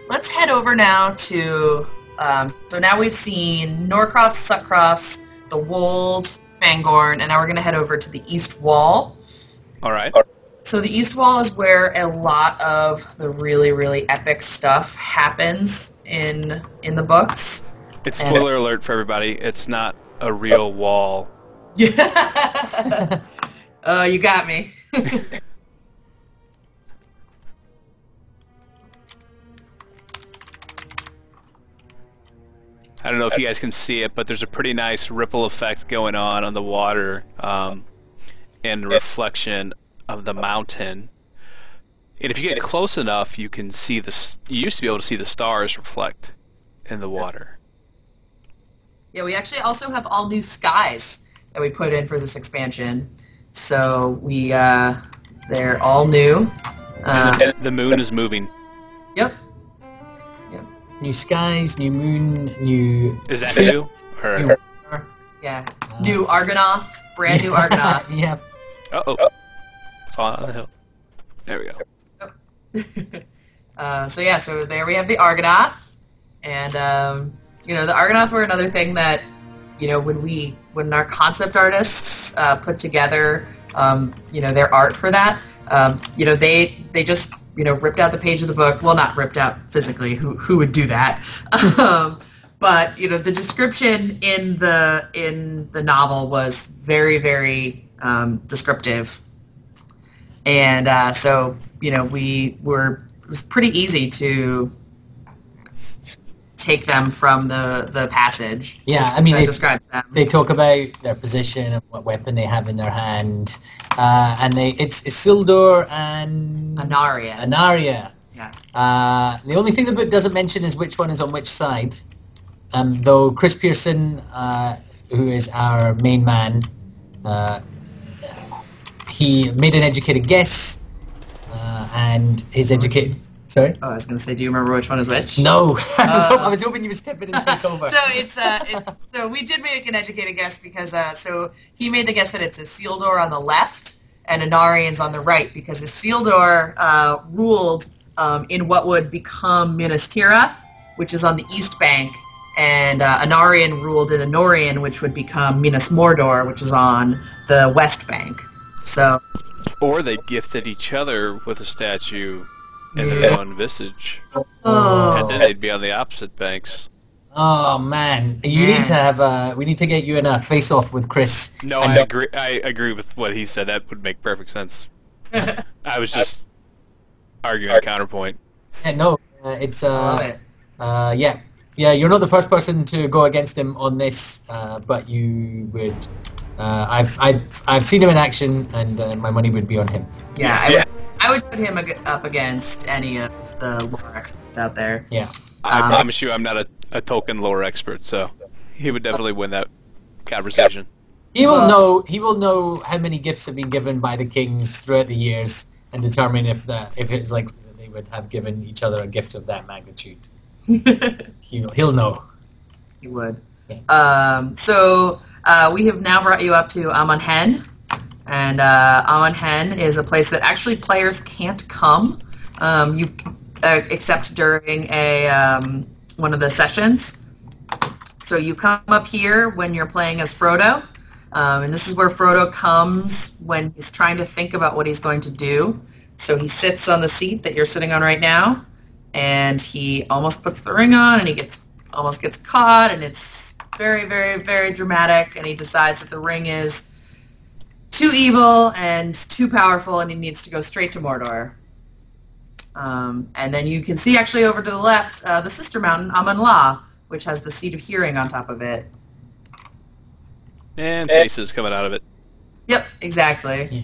let's head over now to. So now we've seen Norcroft, Suckcroft, the Wold, Fangorn, and now we're going to head over to the East Wall. All right. So the East Wall is where a lot of the really, really epic stuff happens in the books. It's spoiler alert for everybody. It's not a real wall. Yeah. You got me. I don't know if you guys can see it, but there's a pretty nice ripple effect going on the water and the reflection of the mountain. And if you get close enough, you can see you used to be able to see the stars reflect in the water. Yeah, we actually also have all new skies that we put in for this expansion. So they're all new. And the moon is moving. Yep. New skies, new moon, new... Is that new? New yeah. New Argonath. Brand new Argonath. Yep. Uh-oh. Fall on the hill. There we go. So there we have the Argonath. And, the Argonath were another thing that, when our concept artists put together, their art for that, they just... ripped out the page of the book. Well, not ripped out physically. Who would do that? But the description in the novel was very, very descriptive, and it was pretty easy to take them from the passage. Yeah, I mean, describe them. They talk about their position and what weapon they have in their hand, and it's Isildur and Anaria. Yeah. The only thing the book doesn't mention is which one is on which side. Though Chris Pearson, who is our main man, he made an educated guess, and his educated. Sorry? Oh, I was going to say, do you remember which one is which? No. I was hoping you would step in and take over. So we did make an educated guess because, he made the guess that it's Isildur on the left and Anarian's on the right because Isildur ruled in what would become Minas Tirith, which is on the east bank, and Anarian ruled in Anorian, which would become Minas Mordor, which is on the west bank. So. Or they gifted each other with a statue and their own visage. Oh. And then they'd be on the opposite banks. Oh man, you need to have we need to get you in a face-off with Chris. No, I agree. I agree with what he said. That would make perfect sense. I was just arguing a counterpoint. Yeah, no, it's I love it. Yeah. You're not the first person to go against him on this, but you would. I've seen him in action, and my money would be on him. Yeah, I would put him up against any of the lore experts out there. Yeah. I promise you I'm not a Tolkien lore expert, so he would definitely win that conversation. He will know. He will know how many gifts have been given by the kings throughout the years, and determine if it's likely that they would have given each other a gift of that magnitude. He'll know. He would. Yeah. We have now brought you up to Amon Hen. And Amon Hen is a place that actually players can't come, except during one of the sessions. So you come up here when you're playing as Frodo, and this is where Frodo comes when he's trying to think about what he's going to do. So he sits on the seat that you're sitting on right now, and he almost puts the ring on, and he almost gets caught, and it's very, very, very dramatic, and he decides that the ring is too evil and too powerful, and he needs to go straight to Mordor. And then you can see actually over to the left the sister mountain, Amon La, which has the Seat of Hearing on top of it. And faces coming out of it. Yep, exactly. Yeah.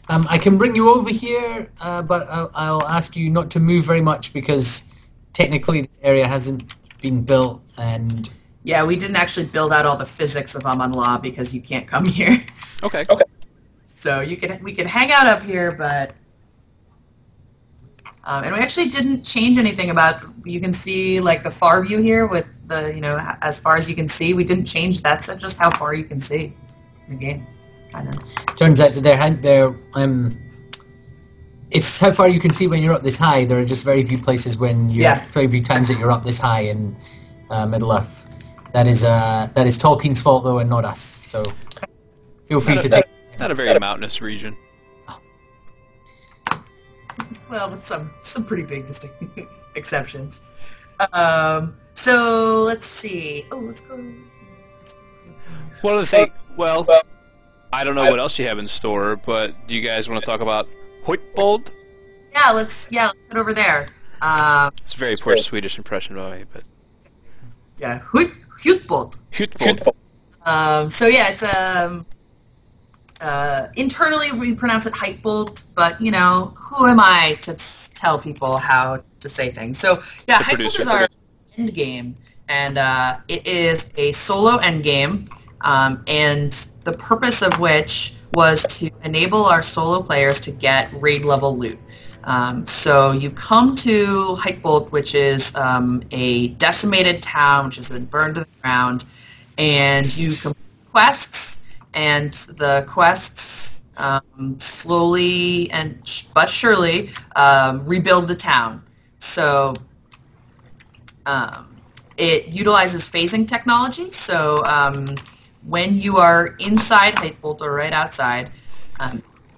I can bring you over here, but I'll ask you not to move very much because technically this area hasn't been built, and Yeah, we didn't actually build out all the physics of Amon Law because you can't come here. Okay. So we could hang out up here, but and we actually didn't change anything about. You can see like the far view here with the as far as you can see. We didn't change that. That's just how far you can see in the game. Kind of. turns out that it's how far you can see when you're up this high. There are just very few places very few times that you're up this high in Middle Earth. That is Tolkien's fault though, and not us. So feel free to take. Not a very mountainous region. Well, with some pretty big exceptions. So let's see. Oh, let's go. One of the things. Well, I don't know what else you have in store, but do you guys want to talk about Huitbold? Yeah, let's head over there. It's a very poor Swedish impression by me, but. Yeah, Huitbold. Huitbold. So yeah, it's internally we pronounce it Heitbold, but who am I to tell people how to say things? So yeah, Heitbold is our end game, and it is a solo end game, and the purpose of which was to enable our solo players to get raid level loot. So you come to Heitbold, which is a decimated town, which has been burned to the ground, and you complete quests, and the quests slowly but surely rebuild the town. So it utilizes phasing technology. So when you are inside Heitbold or right outside,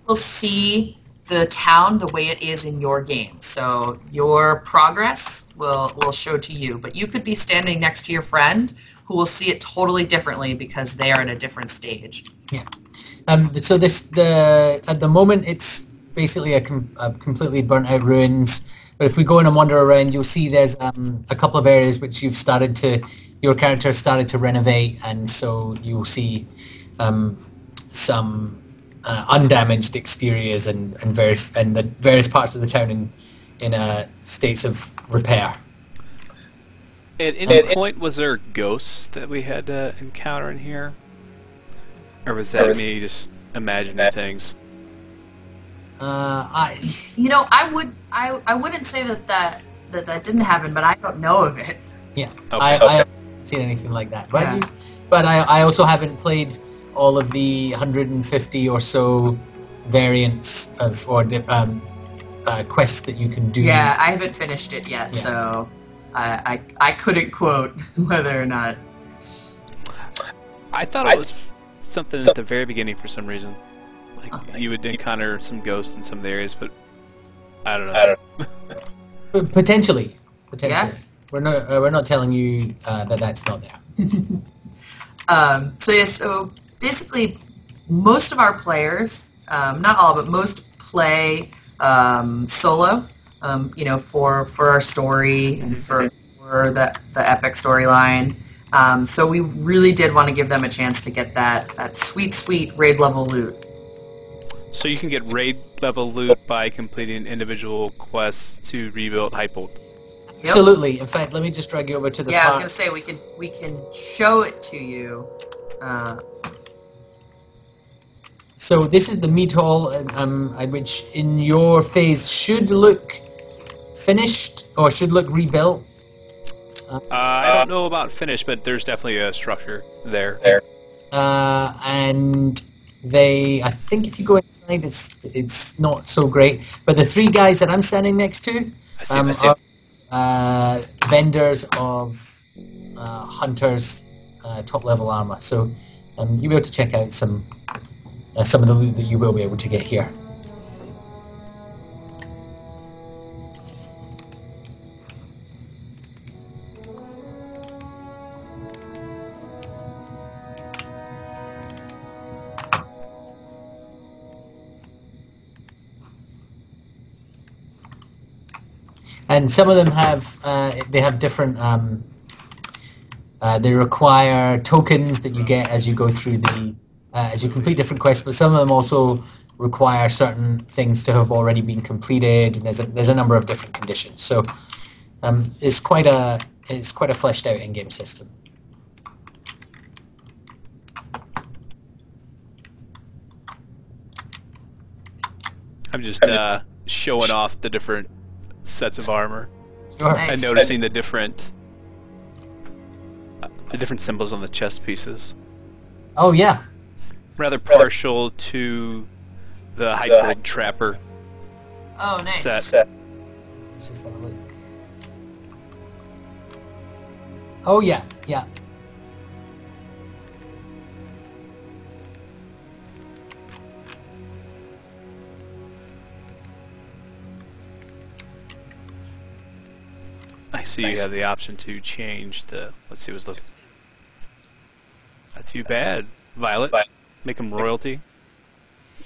you'll see the town the way it is in your game. So your progress will show to you, but you could be standing next to your friend who will see it totally differently because they are at a different stage. Yeah. So at the moment it's basically a completely burnt out ruins. But if we go in and wander around, you'll see there's a couple of areas which your character has started to renovate, and so you'll see some undamaged exteriors and the various parts of the town in states of repair. At any point, was there ghosts that we had to encounter in here, or was that me just imagining things? I wouldn't say that didn't happen, but I don't know of it. Yeah, Okay. I haven't seen anything like that. But Yeah. but I also haven't played all of the 150 or so variants of quests that you can do. Yeah, I haven't finished it yet, Yeah. so I couldn't quote whether or not. I thought it was something at the very beginning for some reason. Like you would encounter some ghosts in some of the areas, but I don't know. Potentially. Yeah? We're not telling you that's not there. So basically, most of our players, not all, but most play solo. For our story and for the epic storyline. So we really did want to give them a chance to get that sweet raid level loot. So you can get raid level loot by completing individual quests to rebuild Heitbold. Yep. Absolutely. In fact, let me just drag you over to the Yeah, I part. was gonna say we can show it to you. So this is the meat hall, which in your phase should look finished or should look rebuilt. I don't know about finished, but there's definitely a structure there. And I think if you go inside, it's not so great. But the three guys that I'm standing next to are vendors of hunters' top-level armor. So you'll be able to check out some of the loot that you will be able to get here. And some of them have different They require tokens that you get as you go through as you complete different quests, but some of them also require certain things to have already been completed, and there's a number of different conditions. So it's quite a fleshed out in-game system. I'm just showing off the different sets of armor. Sure. Nice. And noticing the different symbols on the chest pieces. Oh yeah. Rather partial to the high-gold trapper Oh, nice. set. Let's just have a look. Oh yeah, yeah. I see you have the option to change the. Let's see what's looking. Not too bad, Violet. Make them royalty.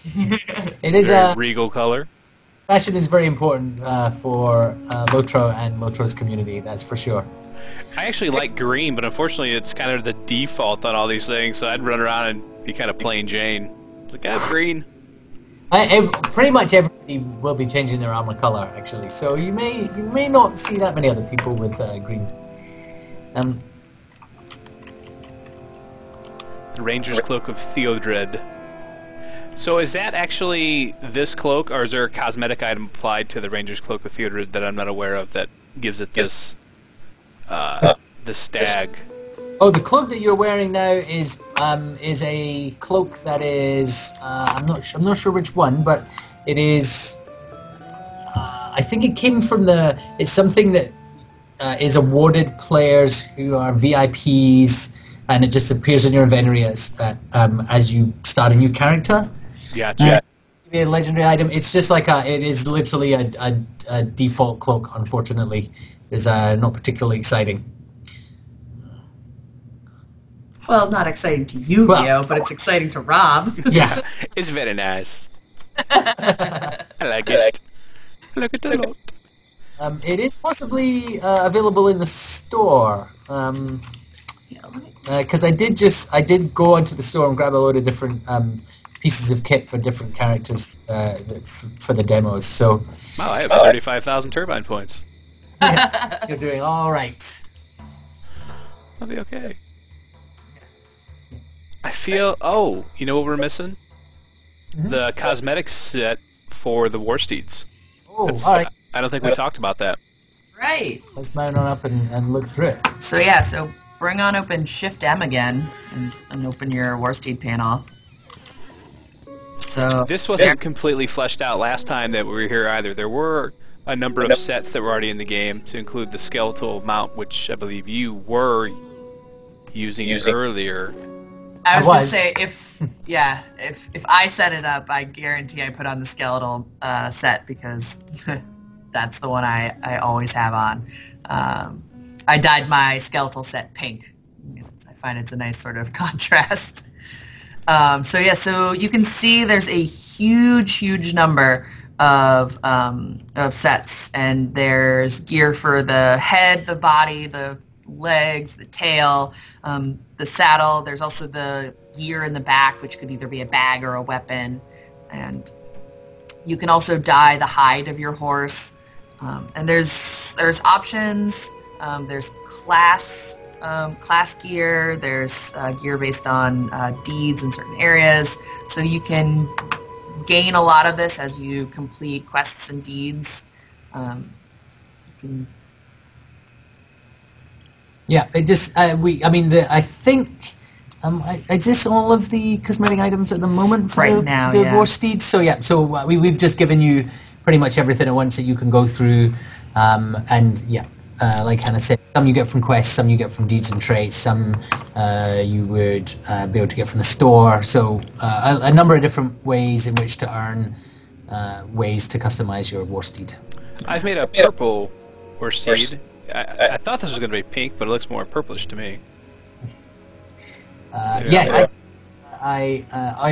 It is Very a regal color. fashion is very important for LotRO and LotRO's community. That's for sure. I actually like green, but unfortunately it's kind of the default on all these things, so I'd run around and be kind of plain Jane. Like, I have green. Pretty much everybody will be changing their armor color, actually. So you may not see that many other people with green. The Ranger's Cloak of Theodred. So is that actually this cloak, or is there a cosmetic item applied to the Ranger's Cloak of Theodred that I'm not aware of that gives it this the stag? Oh, the cloak that you're wearing now is a cloak that is I'm not sure which one, but it is. I think it came from it's something that is awarded players who are VIPs, and it just appears in your inventory as you start a new character. Gotcha. Give you a legendary item. It's just like it is literally a default cloak. Unfortunately, is not particularly exciting. Well, not exciting to you, Leo, but it's exciting to Rob. Yeah. It's very nice. I like it. I like it a lot. It is possibly available in the store. Because I did go onto the store and grab a load of different pieces of kit for different characters for the demos. So. Wow, I have 35,000 turbine points. Yeah, you're doing all right. I'll be okay. I feel. Oh, you know what we're missing? Mm-hmm. The cosmetics set for the war steeds. Oh, all right. I don't think we talked about that. Right. Let's mount on up and look through it. So yeah, so bring on open Shift M again and open your Warsteed panel. So This wasn't completely fleshed out last time that we were here either. There were a number of sets that were already in the game, to include the skeletal mount, which I believe you were using earlier. I was gonna say if I set it up, I guarantee I put on the skeletal set because that's the one I always have on. I dyed my skeletal set pink. I find it's a nice sort of contrast. So yeah, so you can see there's a huge number of sets, and there's gear for the head, the body, the legs, the tail, the saddle. There's also the gear in the back, which could either be a bag or a weapon, and you can also dye the hide of your horse. And there's options. There's class gear. There's gear based on deeds in certain areas, so you can gain a lot of this as you complete quests and deeds. You can. Yeah, it just I think is this all of the cosmetic items at the moment for the war steeds? So yeah, so we've just given you pretty much everything at once that you can go through, and yeah, like Hannah said, some you get from quests, some you get from deeds and traits, some you would be able to get from the store. So a number of different ways in which to earn ways to customize your war steed. I've made a purple war steed. I thought this was going to be pink, but it looks more purplish to me. I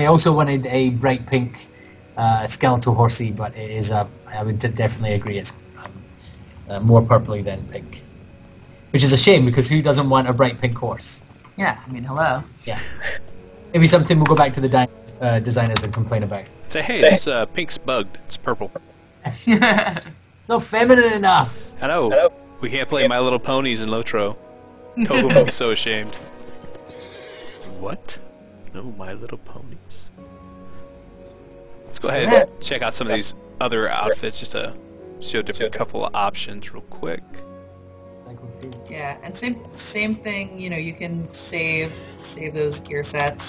also wanted a bright pink skeletal horsey, but it is I would definitely agree it's more purpley than pink. which is a shame because who doesn't want a bright pink horse? Yeah, I mean, hello. Yeah. Maybe something we'll go back to the designers and complain about. Say, hey, this pink's bugged. It's purple. It's not feminine enough. I know. We can't play My Little Ponies in LotRO. Togo would be so ashamed. What? No My Little Ponies? Let's go ahead and check out some of these other outfits just to show a different couple of options real quick. Yeah, and same thing. You know, you can save those gear sets.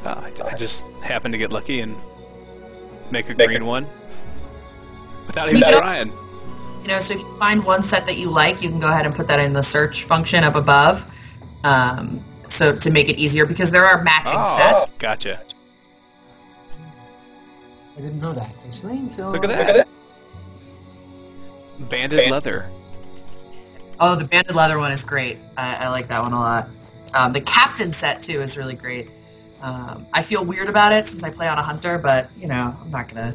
I just happened to get lucky and make a green one without even trying. You know, so if you find one set that you like, you can go ahead and put that in the search function up above. So to make it easier, because there are matching sets. Gotcha. I didn't know that, actually. Look at that. Banded leather. Oh, the banded leather one is great. I like that one a lot. The captain set, too, is really great. I feel weird about it since I play on a hunter, but, you know, I'm not going to...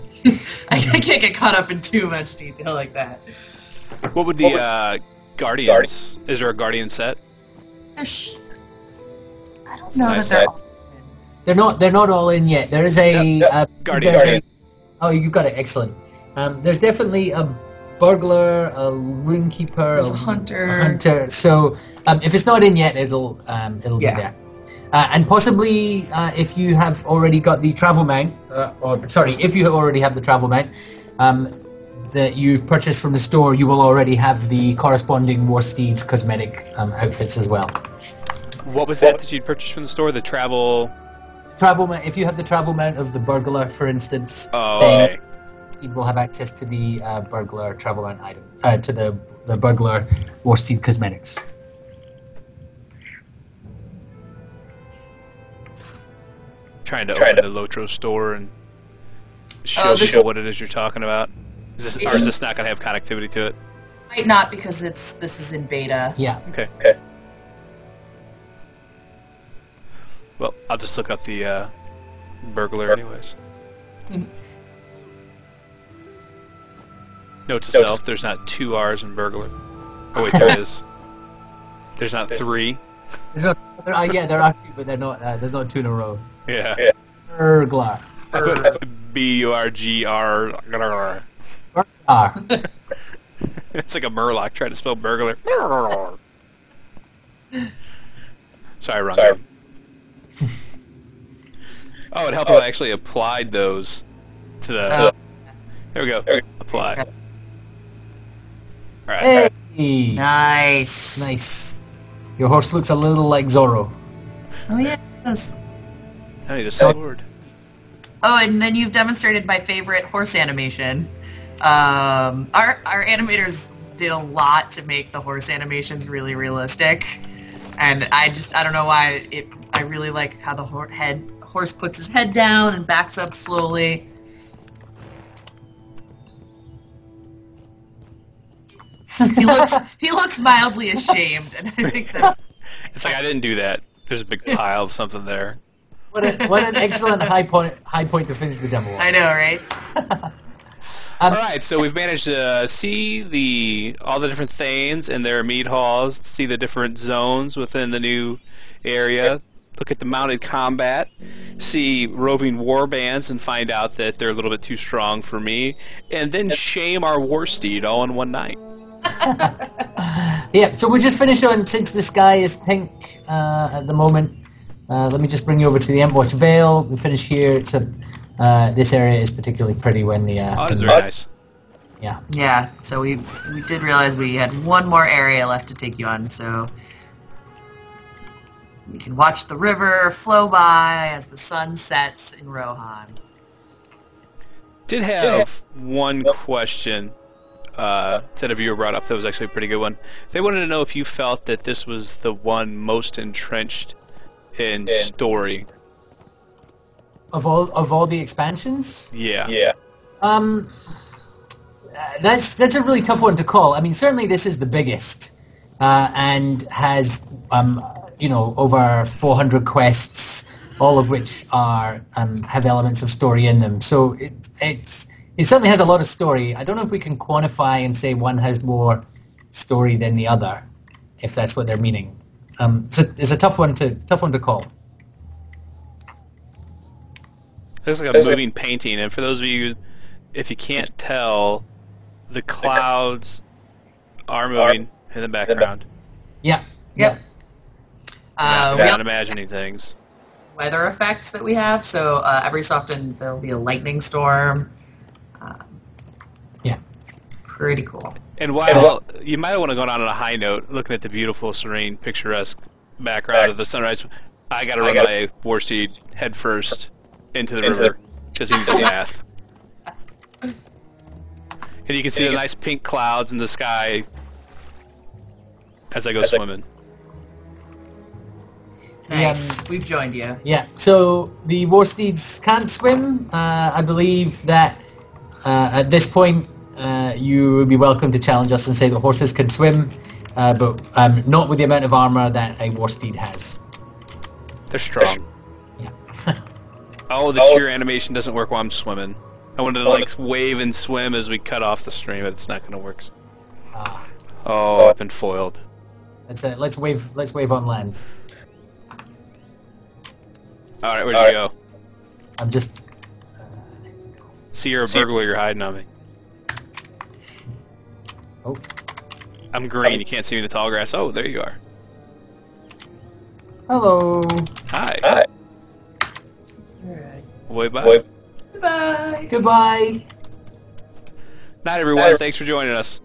I can't get caught up in too much detail like that. What would the Guardians... Is there a Guardian set? I don't know that they're not all in yet. There is a... Guardian. Oh, you got it. Excellent. There's definitely a burglar, a runekeeper, a hunter. So if it's not in yet, it'll be there. And possibly if you have already got the travel mount, if you already have the travel mount that you've purchased from the store, you will already have the corresponding War Steeds cosmetic outfits as well. What was that you'd purchased from the store? The travel mount. If you have the travel mount of the burglar, for instance, okay. You will have access to the burglar travel mount item, to the burglar War Steed cosmetics. Trying to open the LotRO store and show what it is you're talking about. Or is this not going to have connectivity to it? Might not, because this is in beta. Yeah. Okay. Well, I'll just look up the burglar anyways. Note to self, there's not 2 R's in burglar. Oh wait, there is. There's not 3. There are 2, but they're not. There's not 2 in a row. Yeah. Burglar. I put B-U-R-G-R. Burglar. It's like a Murloc trying to spell burglar. Sorry, wrong name. Oh, it helped if I actually applied those to the... There we go. Apply. Alright. Hey! Nice. Your horse looks a little like Zorro. Oh, yeah, it does. I need a sword. Oh, and then you've demonstrated my favorite horse animation. Our animators did a lot to make the horse animations really realistic, and I don't know why I really like how the horse puts his head down and backs up slowly. He looks mildly ashamed, and I think that it's like I didn't do that. There's a big pile of something there. What an excellent high point to finish the demo on. I know, right? Alright, so we've managed to see all the different Thanes and their mead halls, see the different zones within the new area, look at the mounted combat, see roving war bands and find out that they're a little bit too strong for me, and then shame our war steed all in one night. Yeah, so we just finished on, since the sky is pink at the moment, let me just bring you over to the Embossed Vale. We finish here. It's this area is particularly pretty when the... Oh, that's very nice. Yeah. Yeah, so we did realize we had one more area left to take you on, so... We can watch the river flow by as the sun sets in Rohan. Did have one question that a viewer brought up that was actually a pretty good one. They wanted to know if you felt that this was the one most entrenched in story. Of all the expansions? Yeah. That's a really tough one to call. I mean, certainly this is the biggest, and has over 400 quests, all of which are have elements of story in them. So It certainly has a lot of story. I don't know if we can quantify and say one has more story than the other, if that's what they're meaning. It's a tough one to call. Looks like a moving painting, and for those of you, if you can't tell, the clouds are moving in the background. Yeah. Yep. I'm not imagining things. Weather effects that we have, so every so often there will be a lightning storm. Yeah. Pretty cool. And while you might want to go on a high note, looking at the beautiful, serene, picturesque background of the sunrise, I got to run my Warsteed head first into the river because he needs a bath. And you can see the nice pink clouds in the sky as I go swimming. Nice. We've joined you. Yeah. So the Warsteeds can't swim. I believe that at this point you would be welcome to challenge us and say that horses can swim, but not with the amount of armor that a Warsteed has. They're strong. Yeah. Oh, the cheer animation doesn't work while I'm swimming. I wanted to like wave and swim as we cut off the stream, but it's not going to work. Oh, I've been foiled. Let's wave on land. All right, where'd you go? I'm just. See, you're a burglar. You're hiding on me. Oh. I'm green. You can't see me in the tall grass. Oh, there you are. Hello. Hi. Alright. Wave bye. Bye. Goodbye. Night, everyone. Thanks for joining us.